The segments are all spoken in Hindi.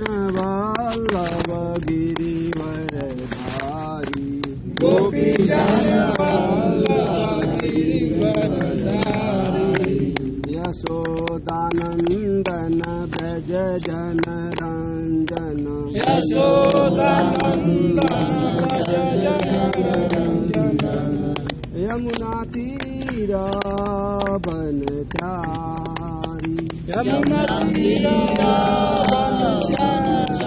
वल्लभ गिरिवरधारी गोपीजन वल्लभ गिरिवरधारी यशोदानंदन ब्रज जन रंजन यशोदानंदन ब्रज जन रंजन यमुना तीर बनचारी यमुना तीर बनचारी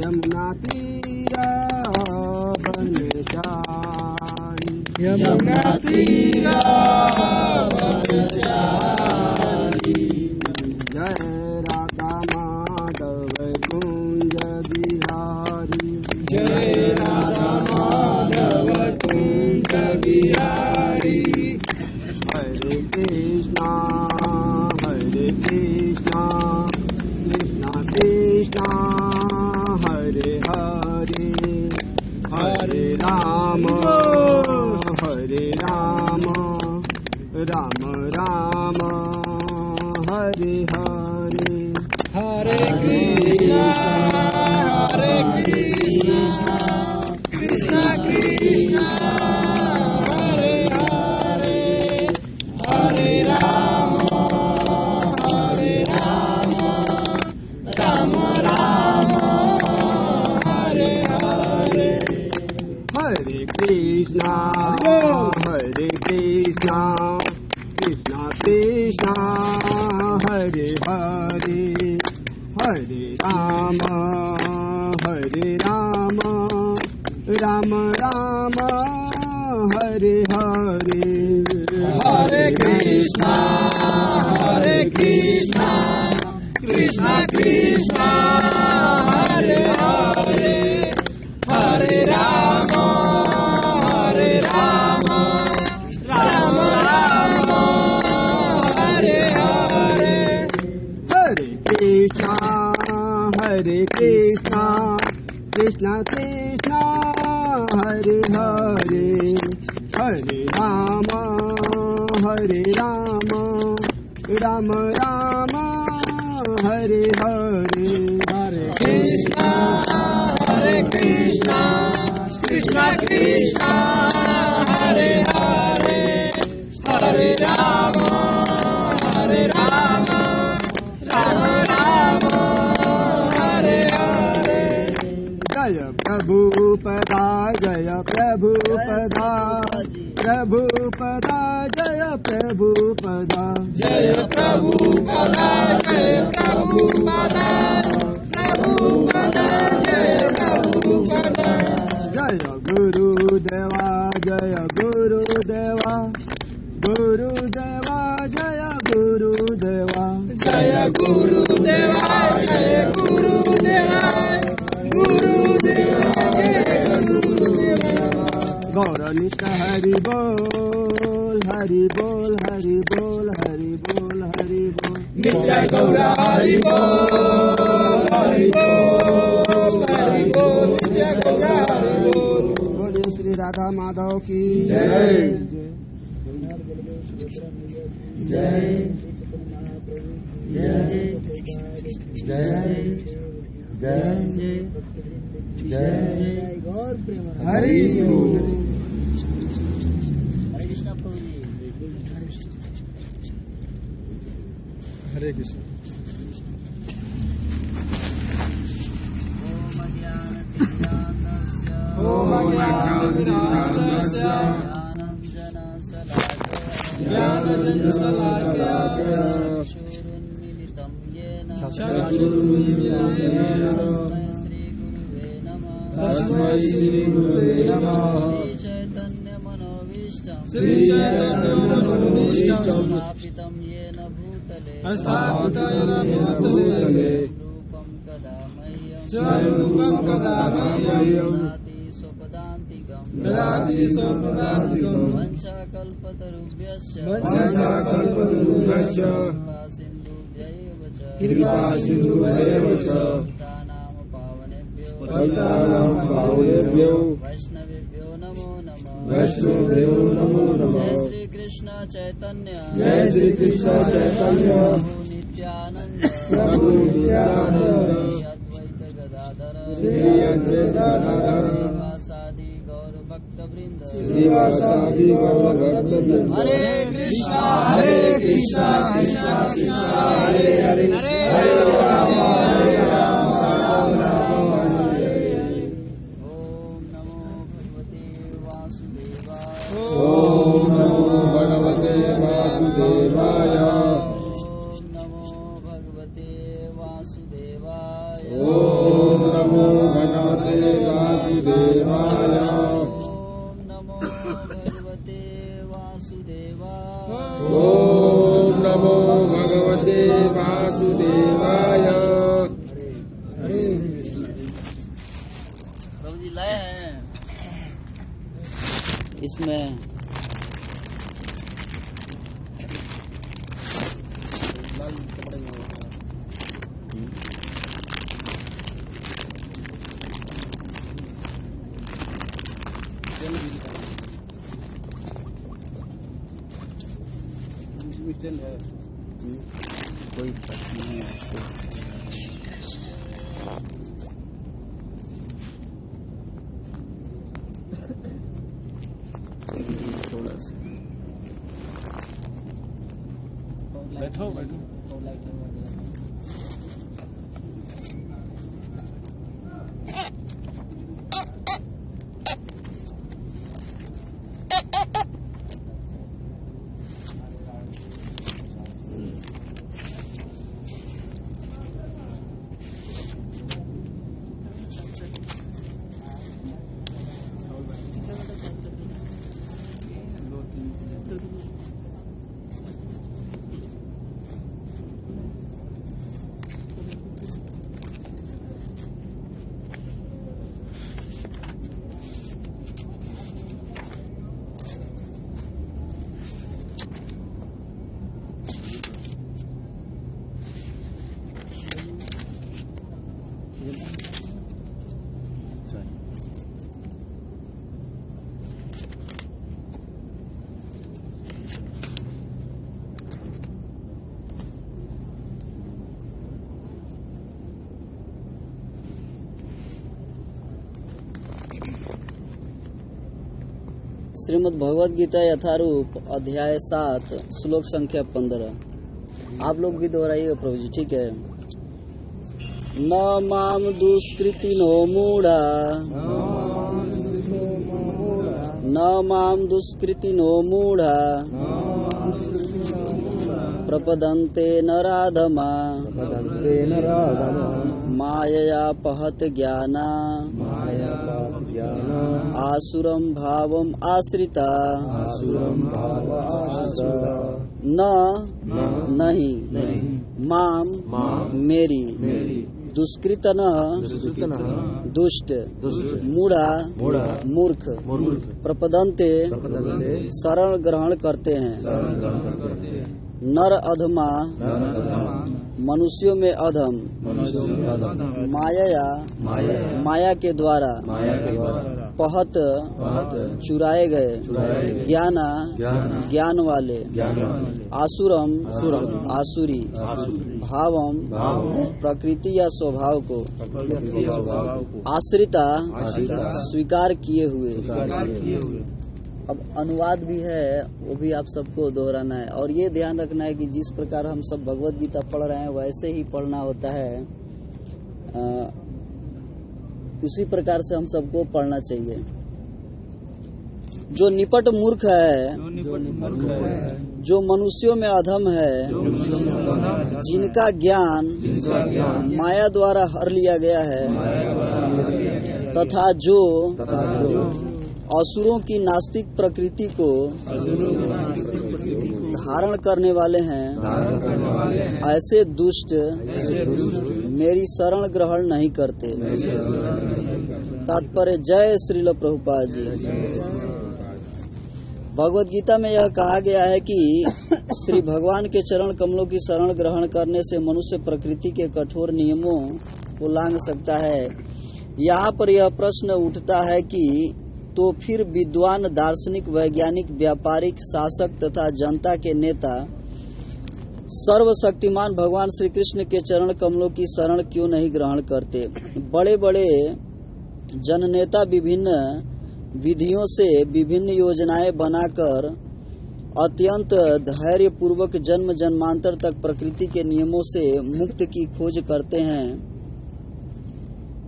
यमुना तीर बनचारी यमुना तीर बनचारी जय राधा माधव कुंज बिहारी जय राधा माधव कुंज बिहारी हरे कृष्णा कृष्णा कृष्णा हरे हरे हरे राम राम राम हरे हरे हरे कृष्णा कृष्णा कृष्णा हरे हरे हरे राम राम राम हरे हरे हरे कृष्णा कृष्णा कृष्णा हरे हरे हरे राम राम राम हरे हरे हरे कृष्णा कृष्णा कृष्णा हरे हरे हरे राम राम राम हरे हरे हरे कृष्णा कृष्णा कृष्णा हरे हरे हरे राम राम राम हरे हरे हरे कृष्णा कृष्णा कृष्णा हरे हरे हरे राम राम राम हरे हरे जय प्रभुपदा जय प्रभुपदा प्रभुपदा जय प्रभुपदा जय प्रभुपदा जय प्रभुपदा प्रभुपदा जय प्रभुपदा जय गुरुदेवा जय गुरुदेवा गुरुदेवा जय गुरुदेवा जय गुरुदेवा जय गुरुदेवा गुरुदेवा जय गुरुदेवा गौरनिष्ठ हरि बोल हरि बोल हरि बोल हरि बोल हरि बोल नित्य गौरा हरि बोल हरि बोल हरि बोल नित्य गौरा हरि बोल बोलिए श्री राधा माधव की जय जय जय जय जय हरि बोल हरे कृष्ण ओम ज्ञानतिमिरान्धस्य ज्ञानञ्जनशलाकया चक्षुरुन्मीलितं येन तस्मै श्रीगुरुवे नमः श्रीचैतन्यमनोभीष्टं स्थापितं येन भूतले स्वरूपं कदा मह्यं ददाति स्वपदान्तिकं वंशाकल्पतरुभ्यश्च कृपासिन्धुभ्यैव च पतितानां पावनेभ्यो वैष्णवेभ्यो नमो नमः जय श्री कृष्ण चैतन्य प्रभु नित्यानंद नित्यानंद प्रभु नित्यानंद श्री अद्वैत गदाधर श्री अद्वैत गदाधर श्रीवासादि गौर भक्त वृंद श्रीवासादि गौर भक्त वृंद हरे कृष्णा कृष्णा कृष्णा हरे हरे हरे राम राम राम हरे हरे। ओम नमो भगवते वासुदेवाय ओम नमो भगवते वासुदेवाय ओम नमो भगवते वासुदेवाय ओम नमो भगवते वासुदेवाय ओम नमो भगवते वासुदेवाय ओम नमो भगवते वासुदेवाय। हरे प्रभु जी लाए हैं इसमें कोई प्रश्न नहीं है थोड़ा सा बैठो बैठो। श्रीमद् भगवद गीता यथारूप अध्याय 7 श्लोक संख्या 15। आप लोग भी दोहराइएगा प्रभु जी, ठीक है। न माम दुष्कृतिनो मूढ़ा न माम दुष्कृतिनो मूढ़ा प्रपदन्ते नराधमा मायया पहत ज्ञाना आसुरम भावम आश्रिता न नहीं माम मेरी दुष्कृतन दुष्ट मूढ़ा मूर्ख प्रपदन्ते शरण ग्रहण करते हैं नर अधमा मनुष्यों में अधम माया के द्वारा पहत चुराए गए ज्ञान वाले आसुरम आसुरी भावम प्रकृति या स्वभाव को आश्रिता स्वीकार किए हुए। अब अनुवाद भी है, वो भी आप सबको दोहराना है और ये ध्यान रखना है कि जिस प्रकार हम सब भगवद गीता पढ़ रहे हैं वैसे ही पढ़ना होता है, उसी प्रकार से हम सबको पढ़ना चाहिए। जो निपट मूर्ख है, जो मनुष्यों में अधम है, जिनका ज्ञान माया द्वारा हर लिया गया है, तथा जो असुरों की नास्तिक प्रकृति को धारण करने वाले हैं, ऐसे दुष्ट मेरी शरण ग्रहण नहीं करते। तात्पर्य जय श्रील प्रभुपाद जी। भगवद गीता में यह कहा गया है कि श्री भगवान के चरण कमलों की शरण ग्रहण करने से मनुष्य प्रकृति के कठोर नियमों को लांघ सकता है। यहाँ पर यह प्रश्न उठता है कि तो फिर विद्वान, दार्शनिक, वैज्ञानिक, व्यापारिक, शासक तथा जनता के नेता सर्वशक्तिमान भगवान श्री कृष्ण के चरण कमलों की शरण क्यों नहीं ग्रहण करते? बड़े बड़े जननेता विभिन्न विधियों से विभिन्न योजनाएं बनाकर अत्यंत धैर्य पूर्वक जन्म जन्मांतर तक प्रकृति के नियमों से मुक्ति की खोज करते हैं,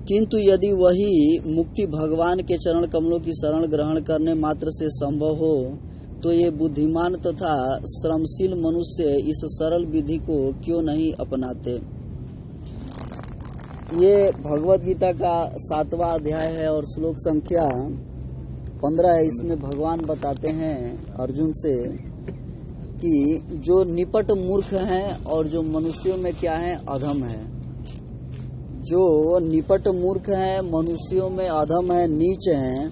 किंतु यदि वही मुक्ति भगवान के चरण कमलों की शरण ग्रहण करने मात्र से संभव हो तो ये बुद्धिमान तथा श्रमशील मनुष्य इस सरल विधि को क्यों नहीं अपनाते? ये भगवत गीता का 7वां अध्याय है और श्लोक संख्या 15 है। इसमें भगवान बताते हैं अर्जुन से कि जो निपट मूर्ख हैं और जो मनुष्यों में क्या है, अधम है। जो निपट मूर्ख हैं, मनुष्यों में अधम है, नीच हैं,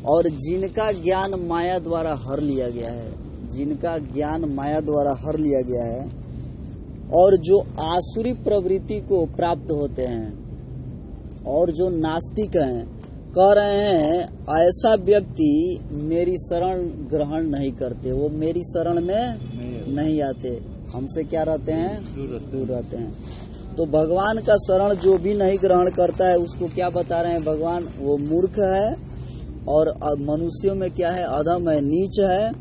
और जिनका ज्ञान माया द्वारा हर लिया गया है, जिनका ज्ञान माया द्वारा हर लिया गया है, और जो आसुरी प्रवृत्ति को प्राप्त होते हैं, और जो नास्तिक हैं, कह रहे हैं ऐसा व्यक्ति मेरी शरण ग्रहण नहीं करते, वो मेरी शरण में नहीं आते, हमसे क्या रहते हैं, दूर रहते हैं। तो भगवान का शरण जो भी नहीं ग्रहण करता है उसको क्या बता रहे हैं भगवान, वो मूर्ख है और मनुष्यों में क्या है, अधम है, नीच है,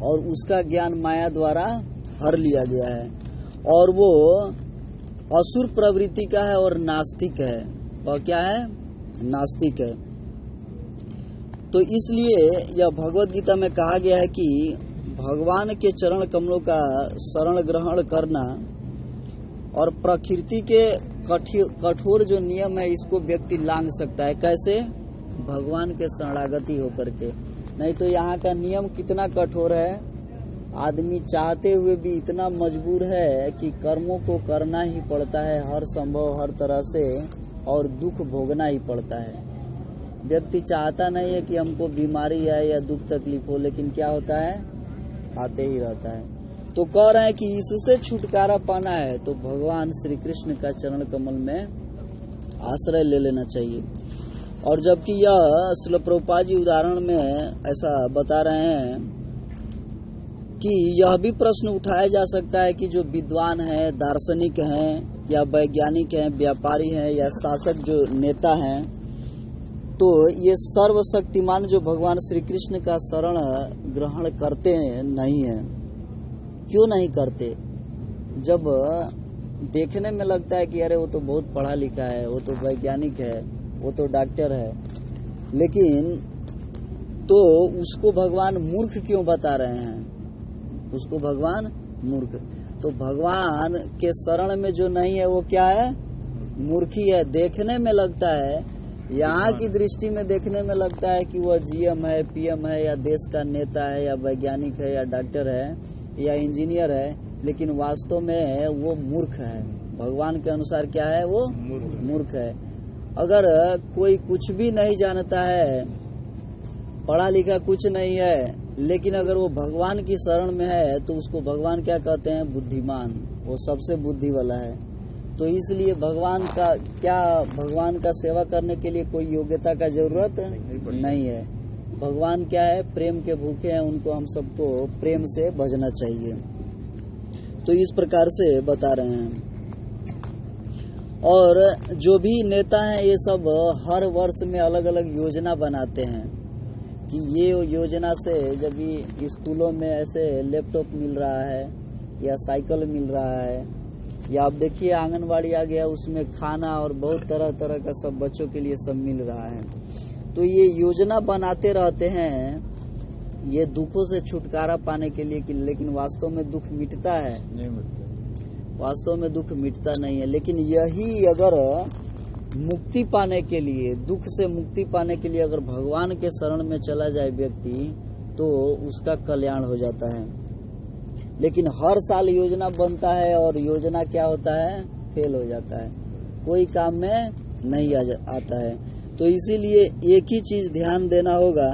और उसका ज्ञान माया द्वारा हर लिया गया है, और वो असुर प्रवृत्ति का है और नास्तिक है। और क्या है, नास्तिक है। तो इसलिए यह भगवत गीता में कहा गया है कि भगवान के चरण कमलों का शरण ग्रहण करना और प्रकृति के कठोर जो नियम है इसको व्यक्ति लांघ सकता है। कैसे? भगवान के शरणागति होकर के। नहीं तो यहाँ का नियम कितना कठोर है, आदमी चाहते हुए भी इतना मजबूर है कि कर्मों को करना ही पड़ता है हर संभव हर तरह से, और दुख भोगना ही पड़ता है। व्यक्ति चाहता नहीं है कि हमको बीमारी है या दुख तकलीफ हो, लेकिन क्या होता है, आते ही रहता है। तो कह रहे हैं कि इससे छुटकारा पाना है तो भगवान श्री कृष्ण का चरण कमल में आश्रय ले लेना चाहिए। और जबकि यह श्रील प्रभुपाद जी उदाहरण में ऐसा बता रहे हैं कि यह भी प्रश्न उठाया जा सकता है कि जो विद्वान हैं, दार्शनिक हैं, या वैज्ञानिक हैं, व्यापारी हैं, या शासक जो नेता हैं, तो ये सर्वशक्तिमान जो भगवान श्री कृष्ण का शरण ग्रहण करते नहीं हैं। क्यों नहीं करते? जब देखने में लगता है कि अरे वो तो बहुत पढ़ा लिखा है, वो तो वैज्ञानिक है, वो तो डॉक्टर है, लेकिन तो उसको भगवान मूर्ख क्यों बता रहे हैं? उसको भगवान मूर्ख, तो भगवान के शरण में जो नहीं है वो क्या है, मूर्खी है। देखने में लगता है, यहाँ की दृष्टि में देखने में लगता है कि वह जीएम है, पीएम है, या देश का नेता है, या वैज्ञानिक है, या डॉक्टर है, या इंजीनियर है, लेकिन वास्तव में वो मूर्ख है। भगवान के अनुसार क्या है, वो मूर्ख है। अगर कोई कुछ भी नहीं जानता है, पढ़ा लिखा कुछ नहीं है, लेकिन अगर वो भगवान की शरण में है तो उसको भगवान क्या कहते हैं, बुद्धिमान, वो सबसे बुद्धि वाला है। तो इसलिए भगवान का सेवा करने के लिए कोई योग्यता का जरूरत नहीं है। भगवान क्या है, प्रेम के भूखे हैं, उनको हम सबको प्रेम से भजना चाहिए। तो इस प्रकार से बता रहे हैं। और जो भी नेता हैं ये सब हर वर्ष में अलग अलग योजना बनाते हैं कि ये योजना से जब ये स्कूलों में ऐसे लैपटॉप मिल रहा है या साइकिल मिल रहा है, या आप देखिए आंगनवाड़ी आ गया, उसमें खाना और बहुत तरह तरह का सब बच्चों के लिए सब मिल रहा है। तो ये योजना बनाते रहते हैं ये दुखों से छुटकारा पाने के लिए, लेकिन वास्तव में दुख मिटता है? नहीं मिटता। वास्तव में दुख मिटता नहीं है। लेकिन यही अगर मुक्ति पाने के लिए, दुख से मुक्ति पाने के लिए अगर भगवान के शरण में चला जाए व्यक्ति, तो उसका कल्याण हो जाता है। लेकिन हर साल योजना बनता है और योजना क्या होता है, फेल हो जाता है, कोई काम में नहीं आता है। तो इसीलिए एक ही चीज ध्यान देना होगा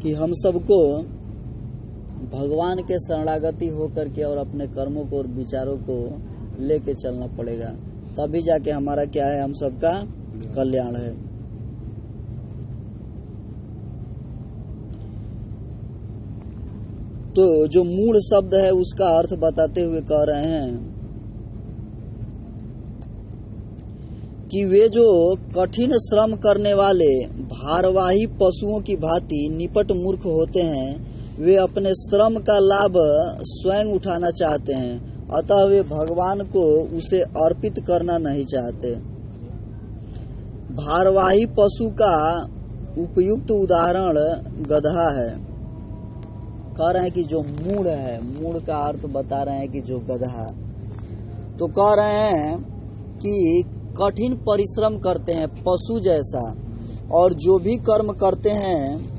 कि हम सबको भगवान के शरणागति होकर के और अपने कर्मों को और विचारों को लेके चलना पड़ेगा, तभी जाके हमारा क्या है, हम सबका कल्याण है। तो जो मूल शब्द है उसका अर्थ बताते हुए कह रहे हैं कि वे जो कठिन श्रम करने वाले भारवाही पशुओं की भांति निपट मूर्ख होते हैं, वे अपने श्रम का लाभ स्वयं उठाना चाहते हैं, अतः वे भगवान को उसे अर्पित करना नहीं चाहते। भारवाही पशु का उपयुक्त उदाहरण गधा है। कह रहे हैं कि जो मूढ़ है, मूढ़ का अर्थ बता रहे हैं कि जो गधा, तो कह रहे हैं कि कठिन परिश्रम करते हैं पशु जैसा, और जो भी कर्म करते हैं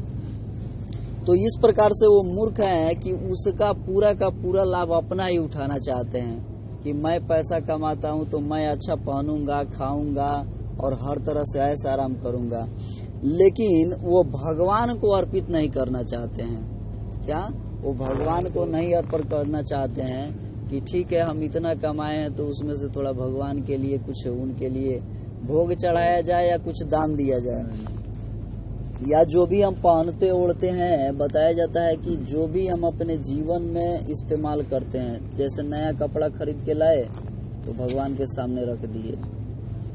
तो इस प्रकार से वो मूर्ख हैं कि उसका पूरा का पूरा लाभ अपना ही उठाना चाहते हैं कि मैं पैसा कमाता हूँ तो मैं अच्छा पहनूंगा, खाऊंगा और हर तरह से ऐश आराम करूंगा, लेकिन वो भगवान को अर्पित नहीं करना चाहते हैं। क्या वो भगवान को नहीं अर्पण करना चाहते हैं कि ठीक है हम इतना कमाए हैं तो उसमें से थोड़ा भगवान के लिए कुछ उनके लिए भोग चढ़ाया जाए या कुछ दान दिया जाए, या जो भी हम पहनते ओढ़ते हैं, बताया जाता है कि जो भी हम अपने जीवन में इस्तेमाल करते हैं, जैसे नया कपड़ा खरीद के लाए तो भगवान के सामने रख दिए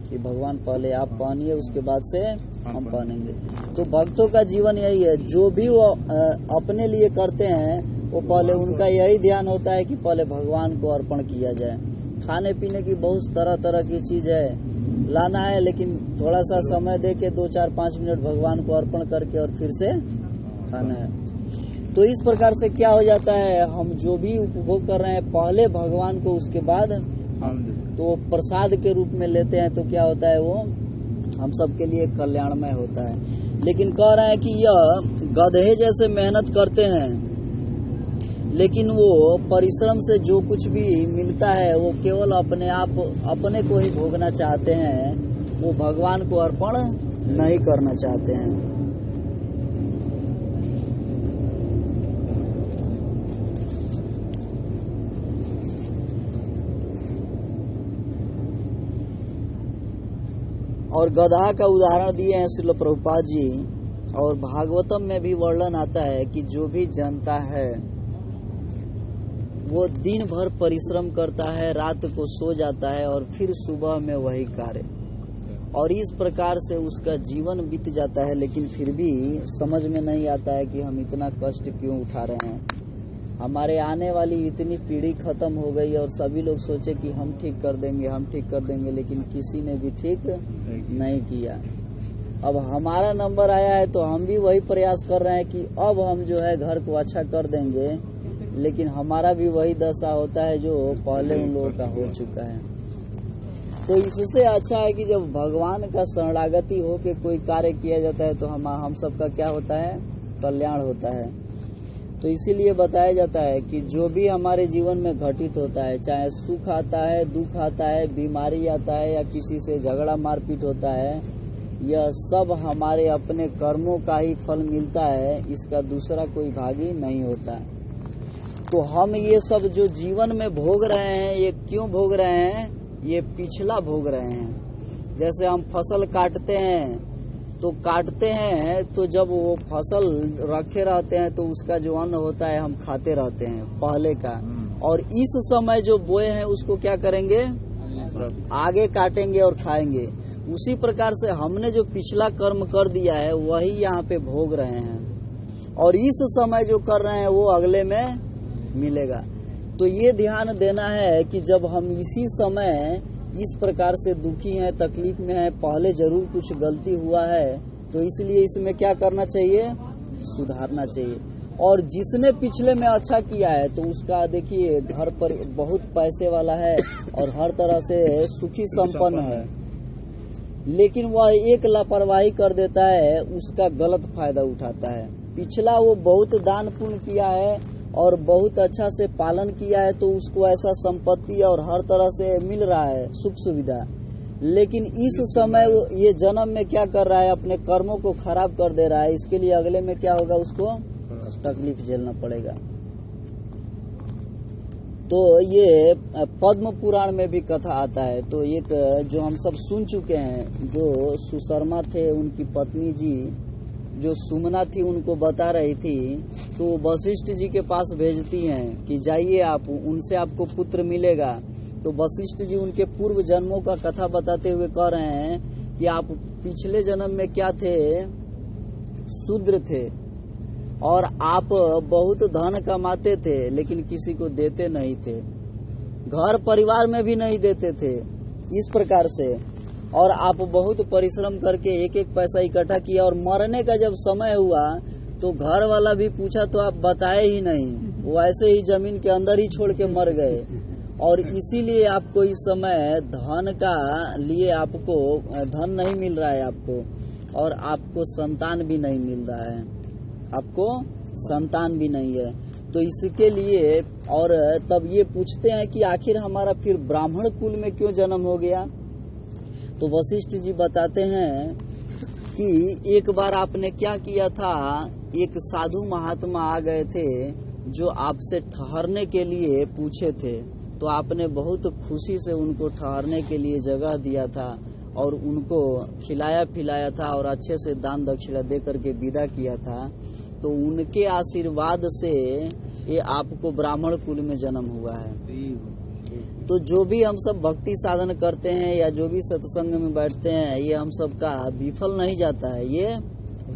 कि भगवान पहले आप पहनिए उसके बाद से हम पहनेंगे। तो भक्तों का जीवन यही है, जो भी वो अपने लिए करते हैं वो पहले उनका यही ध्यान होता है कि पहले भगवान को अर्पण किया जाए। खाने पीने की बहुत तरह तरह की चीज है, लाना है, लेकिन थोड़ा सा समय दे के 2-4-5 मिनट भगवान को अर्पण करके और फिर से खाना है। तो इस प्रकार से क्या हो जाता है, हम जो भी उपभोग कर रहे हैं पहले भगवान को, उसके बाद तो प्रसाद के रूप में लेते हैं, तो क्या होता है वो हम सबके लिए कल्याणमय होता है। लेकिन कह रहे हैं कि यह गधे जैसे मेहनत करते हैं, लेकिन वो परिश्रम से जो कुछ भी मिलता है वो केवल अपने को ही भोगना चाहते हैं, वो भगवान को अर्पण नहीं करना चाहते हैं। और गधा का उदाहरण दिए हैं श्रील प्रभुपाद जी, और भागवतम में भी वर्णन आता है कि जो भी जनता है वो दिन भर परिश्रम करता है, रात को सो जाता है और फिर सुबह में वही कार्य, और इस प्रकार से उसका जीवन बीत जाता है, लेकिन फिर भी समझ में नहीं आता है कि हम इतना कष्ट क्यों उठा रहे हैं। हमारे आने वाली इतनी पीढ़ी खत्म हो गई और सभी लोग सोचे कि हम ठीक कर देंगे, लेकिन किसी ने भी ठीक नहीं किया। अब हमारा नंबर आया है तो हम भी वही प्रयास कर रहे हैं कि अब हम जो है घर को अच्छा कर देंगे, लेकिन हमारा भी वही दशा होता है जो पहले उन लोगों का हो चुका है। तो इससे अच्छा है कि जब भगवान का शरणागति हो के कोई कार्य किया जाता है तो हम सबका क्या होता है, कल्याण होता है। तो इसीलिए बताया जाता है कि जो भी हमारे जीवन में घटित होता है, चाहे सुख आता है, दुख आता है, बीमारी आता है या किसी से झगड़ा मारपीट होता है, यह सब हमारे अपने कर्मों का ही फल मिलता है, इसका दूसरा कोई भागी नहीं होता। तो हम ये सब जो जीवन में भोग रहे हैं, ये क्यों भोग रहे हैं, ये पिछला भोग रहे हैं। जैसे हम फसल काटते हैं तो जब वो फसल रखे रहते हैं तो उसका जो अन्न होता है हम खाते रहते हैं पहले का, और इस समय जो बोए हैं उसको क्या करेंगे, आगे काटेंगे और खाएंगे। उसी प्रकार से हमने जो पिछला कर्म कर दिया है वही यहाँ पे भोग रहे हैं, और इस समय जो कर रहे हैं वो अगले में मिलेगा। तो ये ध्यान देना है कि जब हम इसी समय इस प्रकार से दुखी हैं, तकलीफ में हैं, पहले जरूर कुछ गलती हुआ है, तो इसलिए इसमें क्या करना चाहिए, सुधारना चाहिए। और जिसने पिछले में अच्छा किया है तो उसका देखिए घर पर बहुत पैसे वाला है और हर तरह से सुखी संपन्न है, लेकिन वह एक लापरवाही कर देता है, उसका गलत फायदा उठाता है। पिछला वो बहुत दान पुण्य किया है और बहुत अच्छा से पालन किया है तो उसको ऐसा संपत्ति और हर तरह से मिल रहा है, सुख सुविधा, लेकिन इस समय ये जन्म में क्या कर रहा है, अपने कर्मों को खराब कर दे रहा है। इसके लिए अगले में क्या होगा, उसको तकलीफ झेलना पड़ेगा। तो ये पद्म पुराण में भी कथा आता है। तो एक जो हम सब सुन चुके हैं, जो सुशर्मा थे उनकी पत्नी जी जो सुमना थी उनको बता रही थी, तो वशिष्ठ जी के पास भेजती हैं कि जाइए आप, उनसे आपको पुत्र मिलेगा। तो वशिष्ठ जी उनके पूर्व जन्मों का कथा बताते हुए कह रहे हैं कि आप पिछले जन्म में क्या थे, शूद्र थे, और आप बहुत धन कमाते थे लेकिन किसी को देते नहीं थे, घर परिवार में भी नहीं देते थे, इस प्रकार से। और आप बहुत परिश्रम करके एक एक पैसा इकट्ठा किया, और मरने का जब समय हुआ तो घर वाला भी पूछा तो आप बताए ही नहीं, वो ऐसे ही जमीन के अंदर ही छोड़ के मर गए। और इसीलिए आपको इस समय धन का लिए आपको धन नहीं मिल रहा है आपको, और आपको संतान भी नहीं मिल रहा है, आपको संतान भी नहीं है। तो इसके लिए, और तब ये पूछते हैं कि आखिर हमारा फिर ब्राह्मण कुल में क्यों जन्म हो गया। तो वशिष्ठ जी बताते हैं कि एक बार आपने क्या किया था, एक साधु महात्मा आ गए थे जो आपसे ठहरने के लिए पूछे थे, तो आपने बहुत खुशी से उनको ठहरने के लिए जगह दिया था और उनको खिलाया पिलाया था और अच्छे से दान दक्षिणा दे करके विदा किया था। तो उनके आशीर्वाद से ये आपको ब्राह्मण कुल में जन्म हुआ है। तो जो भी हम सब भक्ति साधन करते हैं या जो भी सत्संग में बैठते हैं, ये हम सब का विफल नहीं जाता है, ये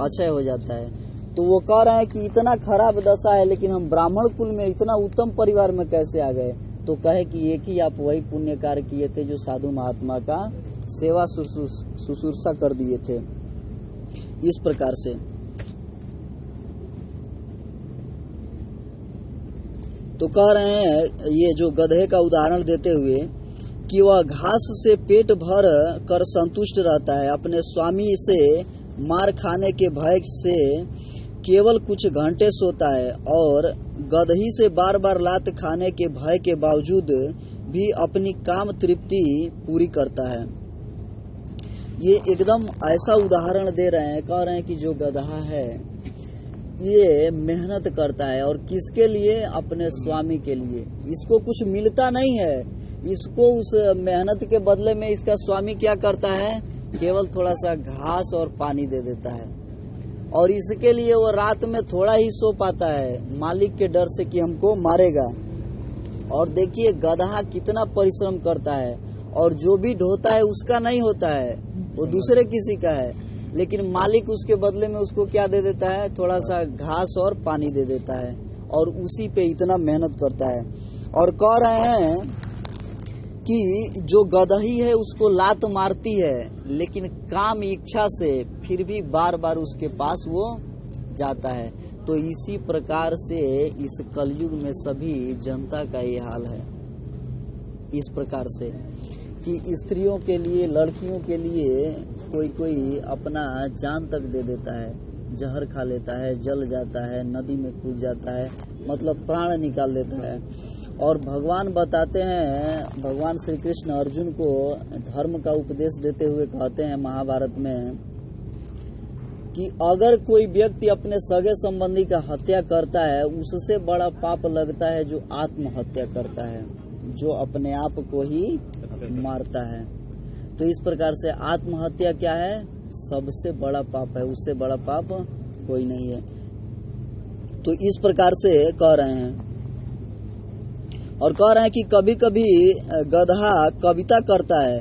अक्षय हो जाता है। तो वो कह रहे हैं कि इतना खराब दशा है लेकिन हम ब्राह्मण कुल में इतना उत्तम परिवार में कैसे आ गए। तो कहे कि एक ही आप वही पुण्य कार्य किए थे जो साधु महात्मा का सेवा शुश्रूषा कर दिए थे, इस प्रकार से। तो कह रहे हैं ये जो गधे का उदाहरण देते हुए कि वह घास से पेट भर कर संतुष्ट रहता है, अपने स्वामी से मार खाने के भय से केवल कुछ घंटे सोता है, और गदही से बार बार लात खाने के भय के बावजूद भी अपनी काम तृप्ति पूरी करता है। ये एकदम ऐसा उदाहरण दे रहे हैं, कह रहे हैं कि जो गधा है ये मेहनत करता है, और किसके लिए, अपने स्वामी के लिए। इसको कुछ मिलता नहीं है, इसको उस मेहनत के बदले में इसका स्वामी क्या करता है, केवल थोड़ा सा घास और पानी दे देता है, और इसके लिए वो रात में थोड़ा ही सो पाता है मालिक के डर से कि हमको मारेगा। और देखिए गधा कितना परिश्रम करता है, और जो भी ढोता है उसका नहीं होता है, वो दूसरे किसी का है, लेकिन मालिक उसके बदले में उसको क्या दे देता है, थोड़ा सा घास और पानी दे देता है, और उसी पे इतना मेहनत करता है। और कह रहे हैं कि जो गदही है उसको लात मारती है, लेकिन काम इच्छा से फिर भी बार बार उसके पास वो जाता है। तो इसी प्रकार से इस कलयुग में सभी जनता का ये हाल है, इस प्रकार से कि स्त्रियों के लिए, लड़कियों के लिए कोई कोई अपना जान तक दे देता है, जहर खा लेता है, जल जाता है, नदी में कूद जाता है, मतलब प्राण निकाल देता है। और भगवान बताते हैं, भगवान श्री कृष्ण अर्जुन को धर्म का उपदेश देते हुए कहते हैं महाभारत में कि अगर कोई व्यक्ति अपने सगे संबंधी का हत्या करता है, उससे बड़ा पाप लगता है जो आत्महत्या करता है, जो अपने आप को ही मारता है। तो इस प्रकार से आत्महत्या क्या है, सबसे बड़ा पाप है, उससे बड़ा पाप कोई नहीं है। तो इस प्रकार से कह रहे हैं, और कह रहे हैं कि कभी कभी गधा कविता करता है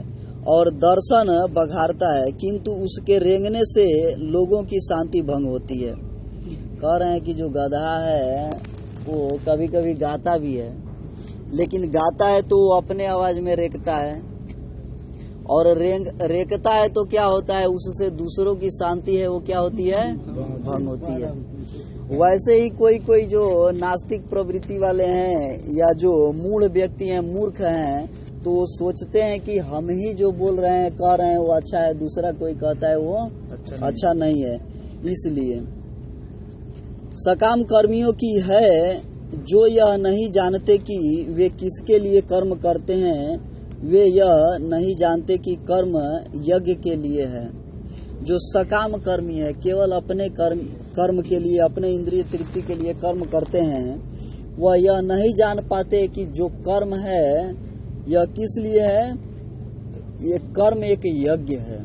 और दर्शन बघारता है, किंतु उसके रेंगने से लोगों की शांति भंग होती है। कह रहे हैं कि जो गधा है वो कभी कभी गाता भी है, लेकिन गाता है तो वो अपने आवाज में रेंगता है, और रेंगता है तो क्या होता है, उससे दूसरों की शांति है वो क्या होती है, भंग होती है। वैसे ही कोई कोई जो नास्तिक प्रवृत्ति वाले हैं या जो मूढ़ व्यक्ति हैं, मूर्ख हैं, तो वो सोचते हैं कि हम ही जो बोल रहे हैं, कह रहे हैं वो अच्छा है, दूसरा कोई कहता है वो अच्छा नहीं है। इसलिए सकाम कर्मियों की है जो यह नहीं जानते कि वे किसके लिए कर्म करते हैं, वे यह नहीं जानते कि कर्म यज्ञ के लिए है। जो सकाम कर्मी है, केवल अपने कर्म के लिए, अपने इंद्रिय तृप्ति के लिए कर्म करते हैं, वह यह नहीं जान पाते कि जो कर्म है यह किस लिए है, ये कर्म एक यज्ञ है,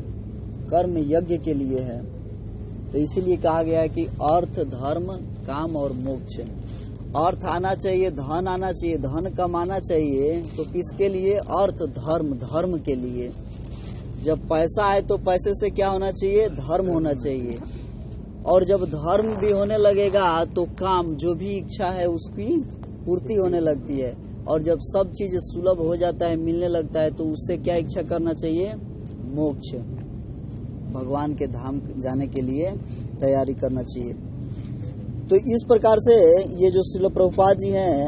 कर्म यज्ञ के लिए है। तो इसीलिए कहा गया है कि अर्थ, धर्म, काम और मोक्ष। अर्थ आना चाहिए, धन आना चाहिए, धन कमाना चाहिए, तो किसके लिए? अर्थ, धर्म, धर्म के लिए। जब पैसा आए तो पैसे से क्या होना चाहिए? धर्म होना चाहिए। और जब धर्म भी होने लगेगा तो काम, जो भी इच्छा है उसकी पूर्ति होने लगती है। और जब सब चीज सुलभ हो जाता है, मिलने लगता है, तो उससे क्या इच्छा करना चाहिए? मोक्ष, भगवान के धाम जाने के लिए तैयारी करना चाहिए। तो इस प्रकार से ये जो श्रील प्रभुपाद जी हैं,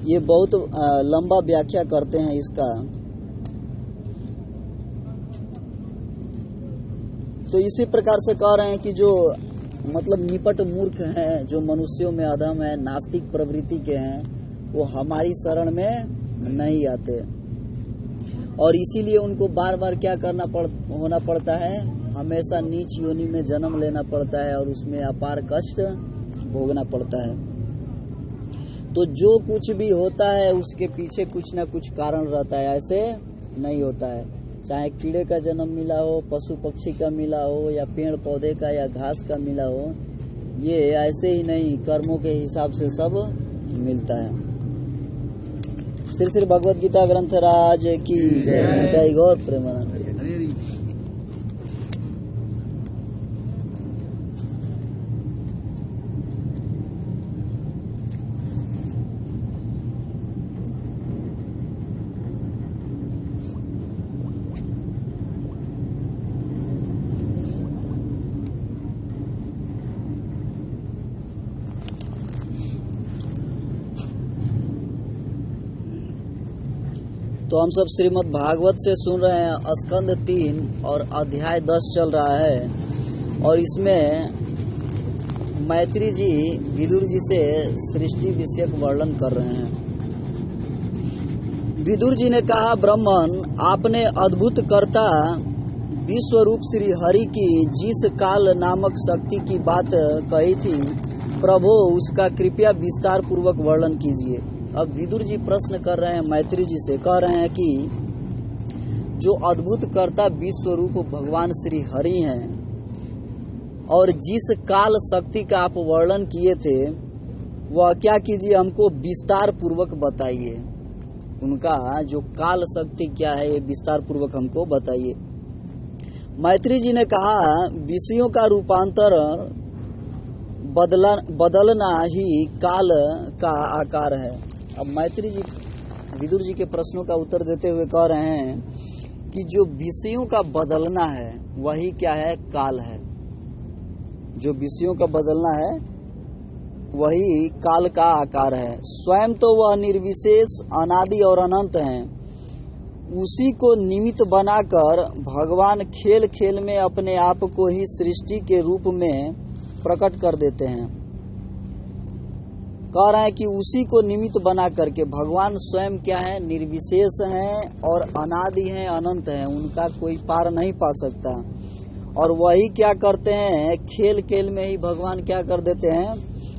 ये बहुत लंबा व्याख्या करते हैं इसका। तो इसी प्रकार से कह रहे हैं कि जो मतलब निपट मूर्ख हैं, जो मनुष्यों में अधम है, नास्तिक प्रवृत्ति के हैं, वो हमारी शरण में नहीं आते। और इसीलिए उनको बार बार क्या होना पड़ता है? हमेशा नीच योनि में जन्म लेना पड़ता है और उसमें अपार कष्ट भोगना पड़ता है। तो जो कुछ भी होता है उसके पीछे कुछ ना कुछ कारण रहता है, ऐसे नहीं होता है। चाहे कीड़े का जन्म मिला हो, पशु पक्षी का मिला हो, या पेड़ पौधे का या घास का मिला हो, ये ऐसे ही नहीं, कर्मों के हिसाब से सब मिलता है। श्री श्री भगवद गीता ग्रंथ राज की जय। गौर प्रेमानंद। तो हम सब श्रीमद् भागवत से सुन रहे हैं। स्कंद 3 और अध्याय 10 चल रहा है और इसमें मैत्री जी विदुर जी से सृष्टि विषयक वर्णन कर रहे हैं। विदुर जी ने कहा, ब्राह्मण, आपने अद्भुत कर्ता विश्व रूप श्री हरि की जिस काल नामक शक्ति की बात कही थी, प्रभु उसका कृपया विस्तार पूर्वक वर्णन कीजिए। अब विदुर जी प्रश्न कर रहे हैं मैत्री जी से, कह रहे हैं कि जो अद्भुत कर्ता विश्व रूप भगवान श्री हरि हैं और जिस काल शक्ति का आप वर्णन किए थे, वह क्या कीजिए, हमको विस्तार पूर्वक बताइए। उनका जो काल शक्ति क्या है, ये विस्तार पूर्वक हमको बताइए। मैत्री जी ने कहा, विषयों का रूपांतर बदलना ही काल का आकार है। अब मैत्री जी विदुर जी के प्रश्नों का उत्तर देते हुए कह रहे हैं कि जो विषयों का बदलना है वही क्या है? काल है। जो विषयों का बदलना है वही काल का आकार है। स्वयं तो वह निर्विशेष, अनादि और अनंत हैं। उसी को निमित्त बनाकर भगवान खेल खेल में अपने आप को ही सृष्टि के रूप में प्रकट कर देते हैं। कह रहे हैं कि उसी को निमित्त बना करके भगवान स्वयं क्या है? निर्विशेष हैं और अनादि हैं, अनंत हैं, उनका कोई पार नहीं पा सकता। और वही क्या करते हैं? खेल खेल में ही भगवान क्या कर देते हैं?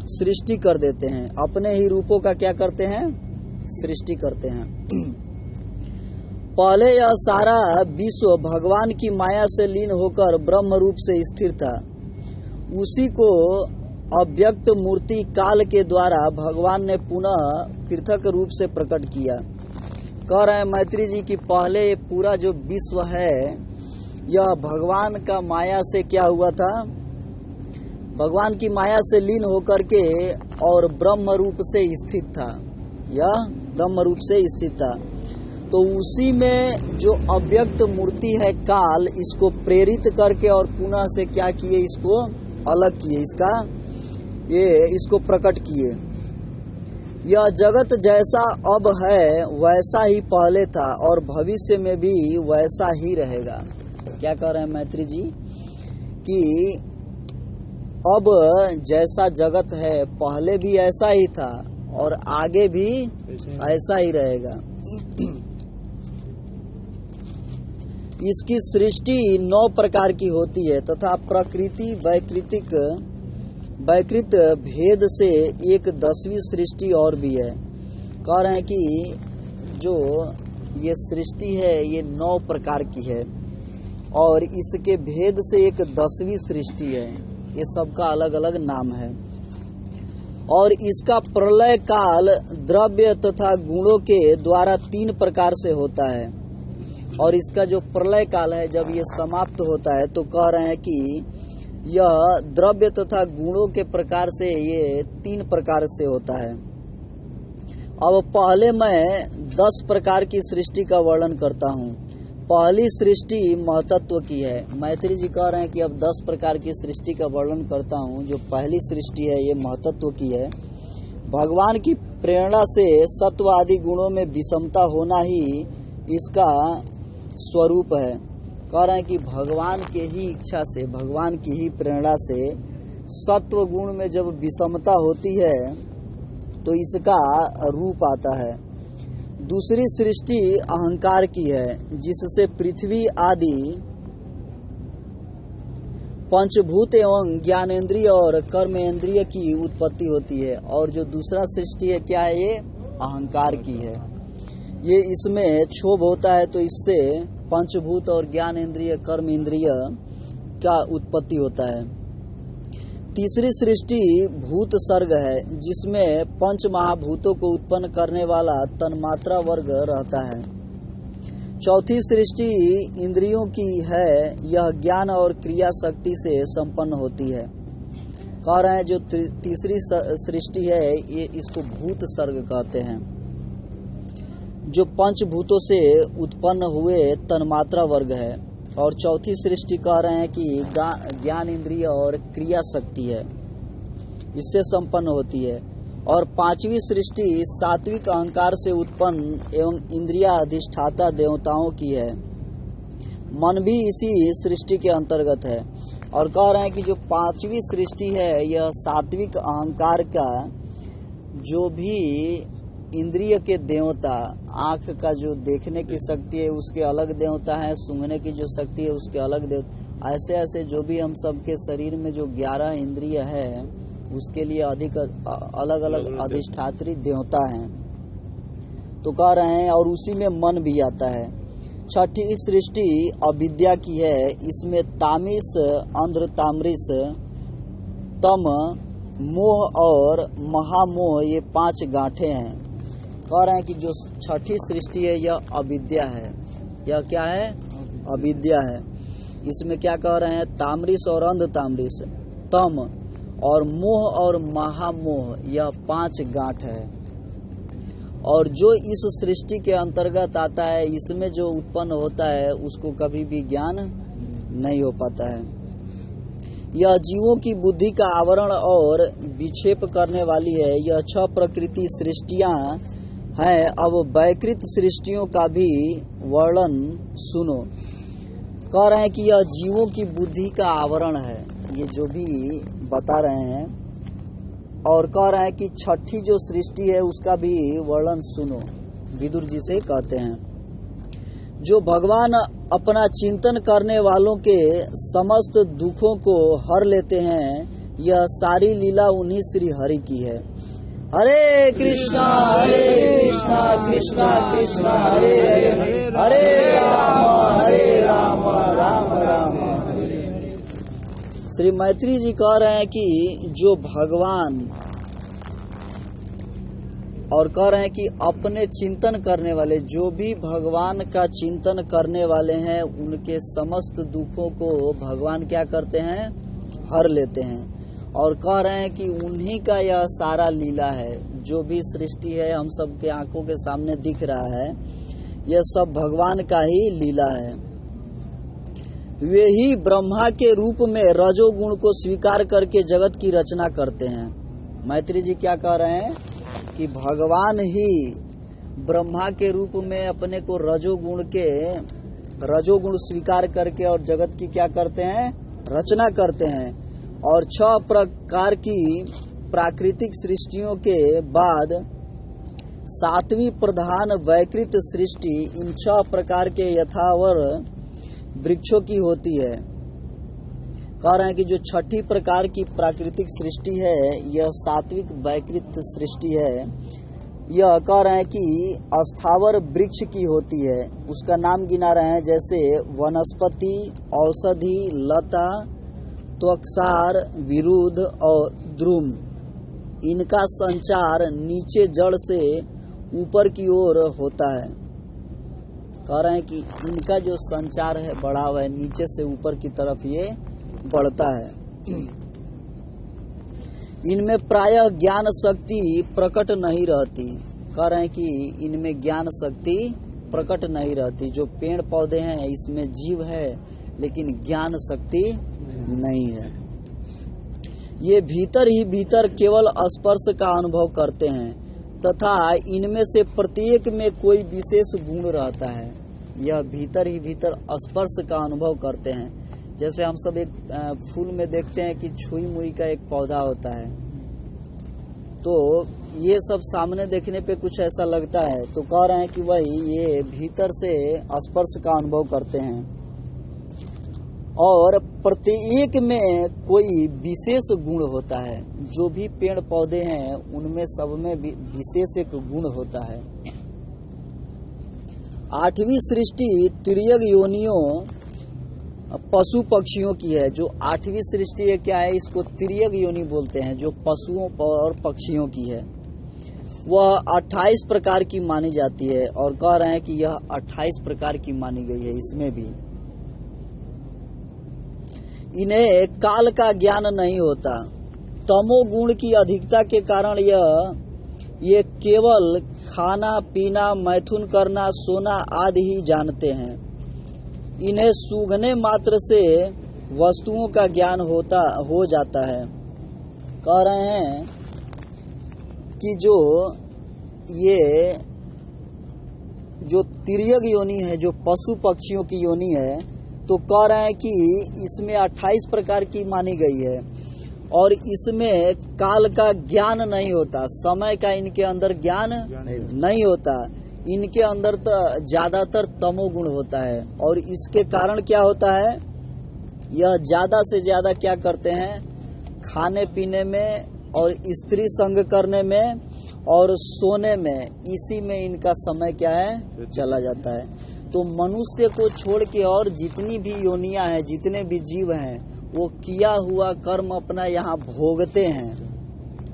सृष्टि कर देते हैं। अपने ही रूपों का क्या करते हैं? सृष्टि करते हैं। पहले यह सारा विश्व भगवान की माया से लीन होकर ब्रह्म रूप से स्थिर था। उसी को अव्यक्त मूर्ति काल के द्वारा भगवान ने पुनः पृथक रूप से प्रकट किया। कह रहे हैं मैत्री जी कि पहले ये पूरा जो विश्व है, यह भगवान का माया से क्या हुआ था? भगवान की माया से लीन होकर के और ब्रह्म रूप से स्थित था। यह ब्रह्म रूप से स्थित था। तो उसी में जो अव्यक्त मूर्ति है काल, इसको प्रेरित करके और पुनः से क्या किए? इसको अलग किए, इसको प्रकट किए। यह जगत जैसा अब है वैसा ही पहले था और भविष्य में भी वैसा ही रहेगा। क्या कह रहे हैं मैत्री जी कि अब जैसा जगत है पहले भी ऐसा ही था और आगे भी ऐसा ही रहेगा। इसकी सृष्टि 9 प्रकार की होती है तथा प्रकृति वैकृत भेद से एक 10वीं सृष्टि और भी है। कह रहे हैं कि जो ये सृष्टि है ये 9 प्रकार की है। और इसके भेद से एक 10वीं सृष्टि है। ये सबका अलग अलग नाम है। और इसका प्रलय काल द्रव्य तथा गुणों के द्वारा 3 प्रकार से होता है। और इसका जो प्रलय काल है, जब ये समाप्त होता है, तो कह रहे हैं कि यह द्रव्य तथा गुणों के प्रकार से ये 3 प्रकार से होता है। अब पहले मैं 10 प्रकार की सृष्टि का वर्णन करता हूँ। पहली सृष्टि महतत्व की है। मैत्री जी कह रहे हैं कि अब 10 प्रकार की सृष्टि का वर्णन करता हूँ। जो पहली सृष्टि है ये महतत्व की है। भगवान की प्रेरणा से सत्व आदि गुणों में विषमता होना ही इसका स्वरूप है। कह रहे हैं कि भगवान के ही इच्छा से, भगवान की ही प्रेरणा से सत्व गुण में जब विषमता होती है तो इसका रूप आता है। दूसरी सृष्टि अहंकार की है, जिससे पृथ्वी आदि पंचभूत एवं ज्ञानेंद्रिय और कर्मेंद्रिय की उत्पत्ति होती है। और जो दूसरा सृष्टि है क्या है, ये अहंकार की है। ये इसमें क्षोभ होता है तो इससे पंचभूत और ज्ञानेंद्रिय कर्म इंद्रिय का उत्पत्ति होता है। तीसरी सृष्टि भूत सर्ग है, जिसमें पंच महाभूतों को उत्पन्न करने वाला तन्मात्रा वर्ग रहता है। चौथी सृष्टि इंद्रियों की है। यह ज्ञान और क्रिया शक्ति से संपन्न होती है। कह रहे हैं जो तीसरी सृष्टि है ये इसको भूत सर्ग कहते हैं, जो पंचभूतों से उत्पन्न हुए तन्मात्रा वर्ग है। और चौथी सृष्टि कह रहे हैं कि ज्ञान इंद्रिय और क्रिया शक्ति है, इससे संपन्न होती है। और पांचवी सृष्टि सात्विक अहंकार से उत्पन्न एवं इंद्रिया अधिष्ठाता देवताओं की है। मन भी इसी सृष्टि के अंतर्गत है। और कह रहे हैं कि जो पांचवी सृष्टि है यह सात्विक अहंकार का जो भी इंद्रिय के देवता, आँख का जो देखने की शक्ति है उसके अलग देवता है, सूंघने की जो शक्ति है उसके अलग देवता, ऐसे ऐसे जो भी हम सबके शरीर में जो 11 इंद्रिय है उसके लिए अधिक अलग अलग अधिष्ठात्री देवता हैं। तो कह रहे हैं और उसी में मन भी आता है। छठी सृष्टि अविद्या की है। इसमें तामिस, अंध्र, तामरिस, तम, मोह और महामोह ये 5 गांठें हैं। कह रहे हैं कि जो छठी सृष्टि है यह अविद्या है। यह क्या है, अविद्या है। इसमें क्या कह रहे हैं, तामरिस और अंध तामरिस, तम और मोह और महामोह, यह 5 गांठ है। और जो इस सृष्टि के अंतर्गत आता है, इसमें जो उत्पन्न होता है उसको कभी भी ज्ञान नहीं हो पाता है। यह जीवों की बुद्धि का आवरण और विक्षेप करने वाली है। यह 6 प्रकृति सृष्टियां हैं। अब वैकृत सृष्टियों का भी वर्णन सुनो। कह रहे हैं कि यह जीवों की बुद्धि का आवरण है, ये जो भी बता रहे हैं। और कह रहे हैं कि छठी जो सृष्टि है उसका भी वर्णन सुनो, विदुर जी से कहते हैं। जो भगवान अपना चिंतन करने वालों के समस्त दुखों को हर लेते हैं, यह सारी लीला उन्हीं श्री हरि की है। हरे कृष्णा कृष्णा कृष्णा हरे हरे, हरे राम राम राम हरे हरे। श्री मैत्री जी कह रहे हैं कि जो भगवान, और कह रहे हैं कि अपने चिंतन करने वाले, जो भी भगवान का चिंतन करने वाले हैं उनके समस्त दुखों को भगवान क्या करते हैं, हर लेते हैं। और कह रहे हैं कि उन्हीं का यह सारा लीला है। जो भी सृष्टि है हम सबके आंखों के सामने दिख रहा है, यह सब भगवान का ही लीला है। वे ही ब्रह्मा के रूप में रजोगुण को स्वीकार करके जगत की रचना करते हैं। मैत्री जी क्या कह रहे हैं कि भगवान ही ब्रह्मा के रूप में अपने को रजोगुण स्वीकार करके और जगत की क्या करते हैं, रचना करते हैं। और 6 प्रकार की प्राकृतिक सृष्टियों के बाद 7वीं प्रधान वैकृत सृष्टि इन 6 प्रकार के यथावर वृक्षों की होती है। कह रहे हैं कि जो छठी प्रकार की प्राकृतिक सृष्टि है यह सात्विक वैकृत सृष्टि है। यह कह रहे हैं कि स्थावर वृक्ष की होती है। उसका नाम गिना रहे हैं, जैसे वनस्पति, औषधि, लता, त्वक्सार, विरुद्ध और द्रुम। इनका संचार नीचे जड़ से ऊपर की ओर होता है। कह रहे हैं कि इनका जो संचार है बढ़ा हुआ है, नीचे से ऊपर की तरफ ये बढ़ता है। इनमें प्रायः ज्ञान शक्ति प्रकट नहीं रहती। कह रहे हैं कि इनमें ज्ञान शक्ति प्रकट नहीं रहती। जो पेड़ पौधे हैं इसमें जीव है, लेकिन ज्ञान शक्ति नहीं है। ये भीतर ही भीतर केवल स्पर्श का अनुभव करते हैं तथा इनमें से प्रत्येक में कोई विशेष गुण रहता है। यह भीतर ही भीतर स्पर्श का अनुभव करते हैं। जैसे हम सब एक फूल में देखते हैं कि छुई मुई का एक पौधा होता है, तो ये सब सामने देखने पे कुछ ऐसा लगता है, तो कह रहे हैं कि वही ये भीतर से स्पर्श का अनुभव करते हैं और प्रत्येक में कोई विशेष गुण होता है। जो भी पेड़ पौधे हैं उनमें सब में विशेष एक गुण होता है। आठवीं सृष्टि तिर्यक योनियों पशु पक्षियों की है। जो आठवीं सृष्टि है क्या है, इसको तिर्यक योनि बोलते हैं, जो पशुओं और पक्षियों की है। वह 28 प्रकार की मानी जाती है और कह रहे हैं कि यह 28 प्रकार की मानी गई है। इसमें भी इन्हें काल का ज्ञान नहीं होता। तमोगुण की अधिकता के कारण ये केवल खाना पीना, मैथुन करना, सोना आदि ही जानते हैं। इन्हें सूंघने मात्र से वस्तुओं का ज्ञान हो जाता है। कह रहे हैं कि जो तिर्यक योनि है, जो पशु पक्षियों की योनि है, तो कह रहे हैं कि इसमें 28 प्रकार की मानी गई है और इसमें काल का ज्ञान नहीं होता। समय का इनके अंदर ज्ञान नहीं होता। इनके अंदर तो ज्यादातर तमोगुण होता है और इसके कारण क्या होता है, यह ज्यादा से ज्यादा क्या करते हैं, खाने पीने में और स्त्री संग करने में और सोने में, इसी में इनका समय क्या है, चला जाता है। तो मनुष्य को छोड़ के और जितनी भी योनियां हैं, जितने भी जीव हैं, वो किया हुआ कर्म अपना यहाँ भोगते हैं।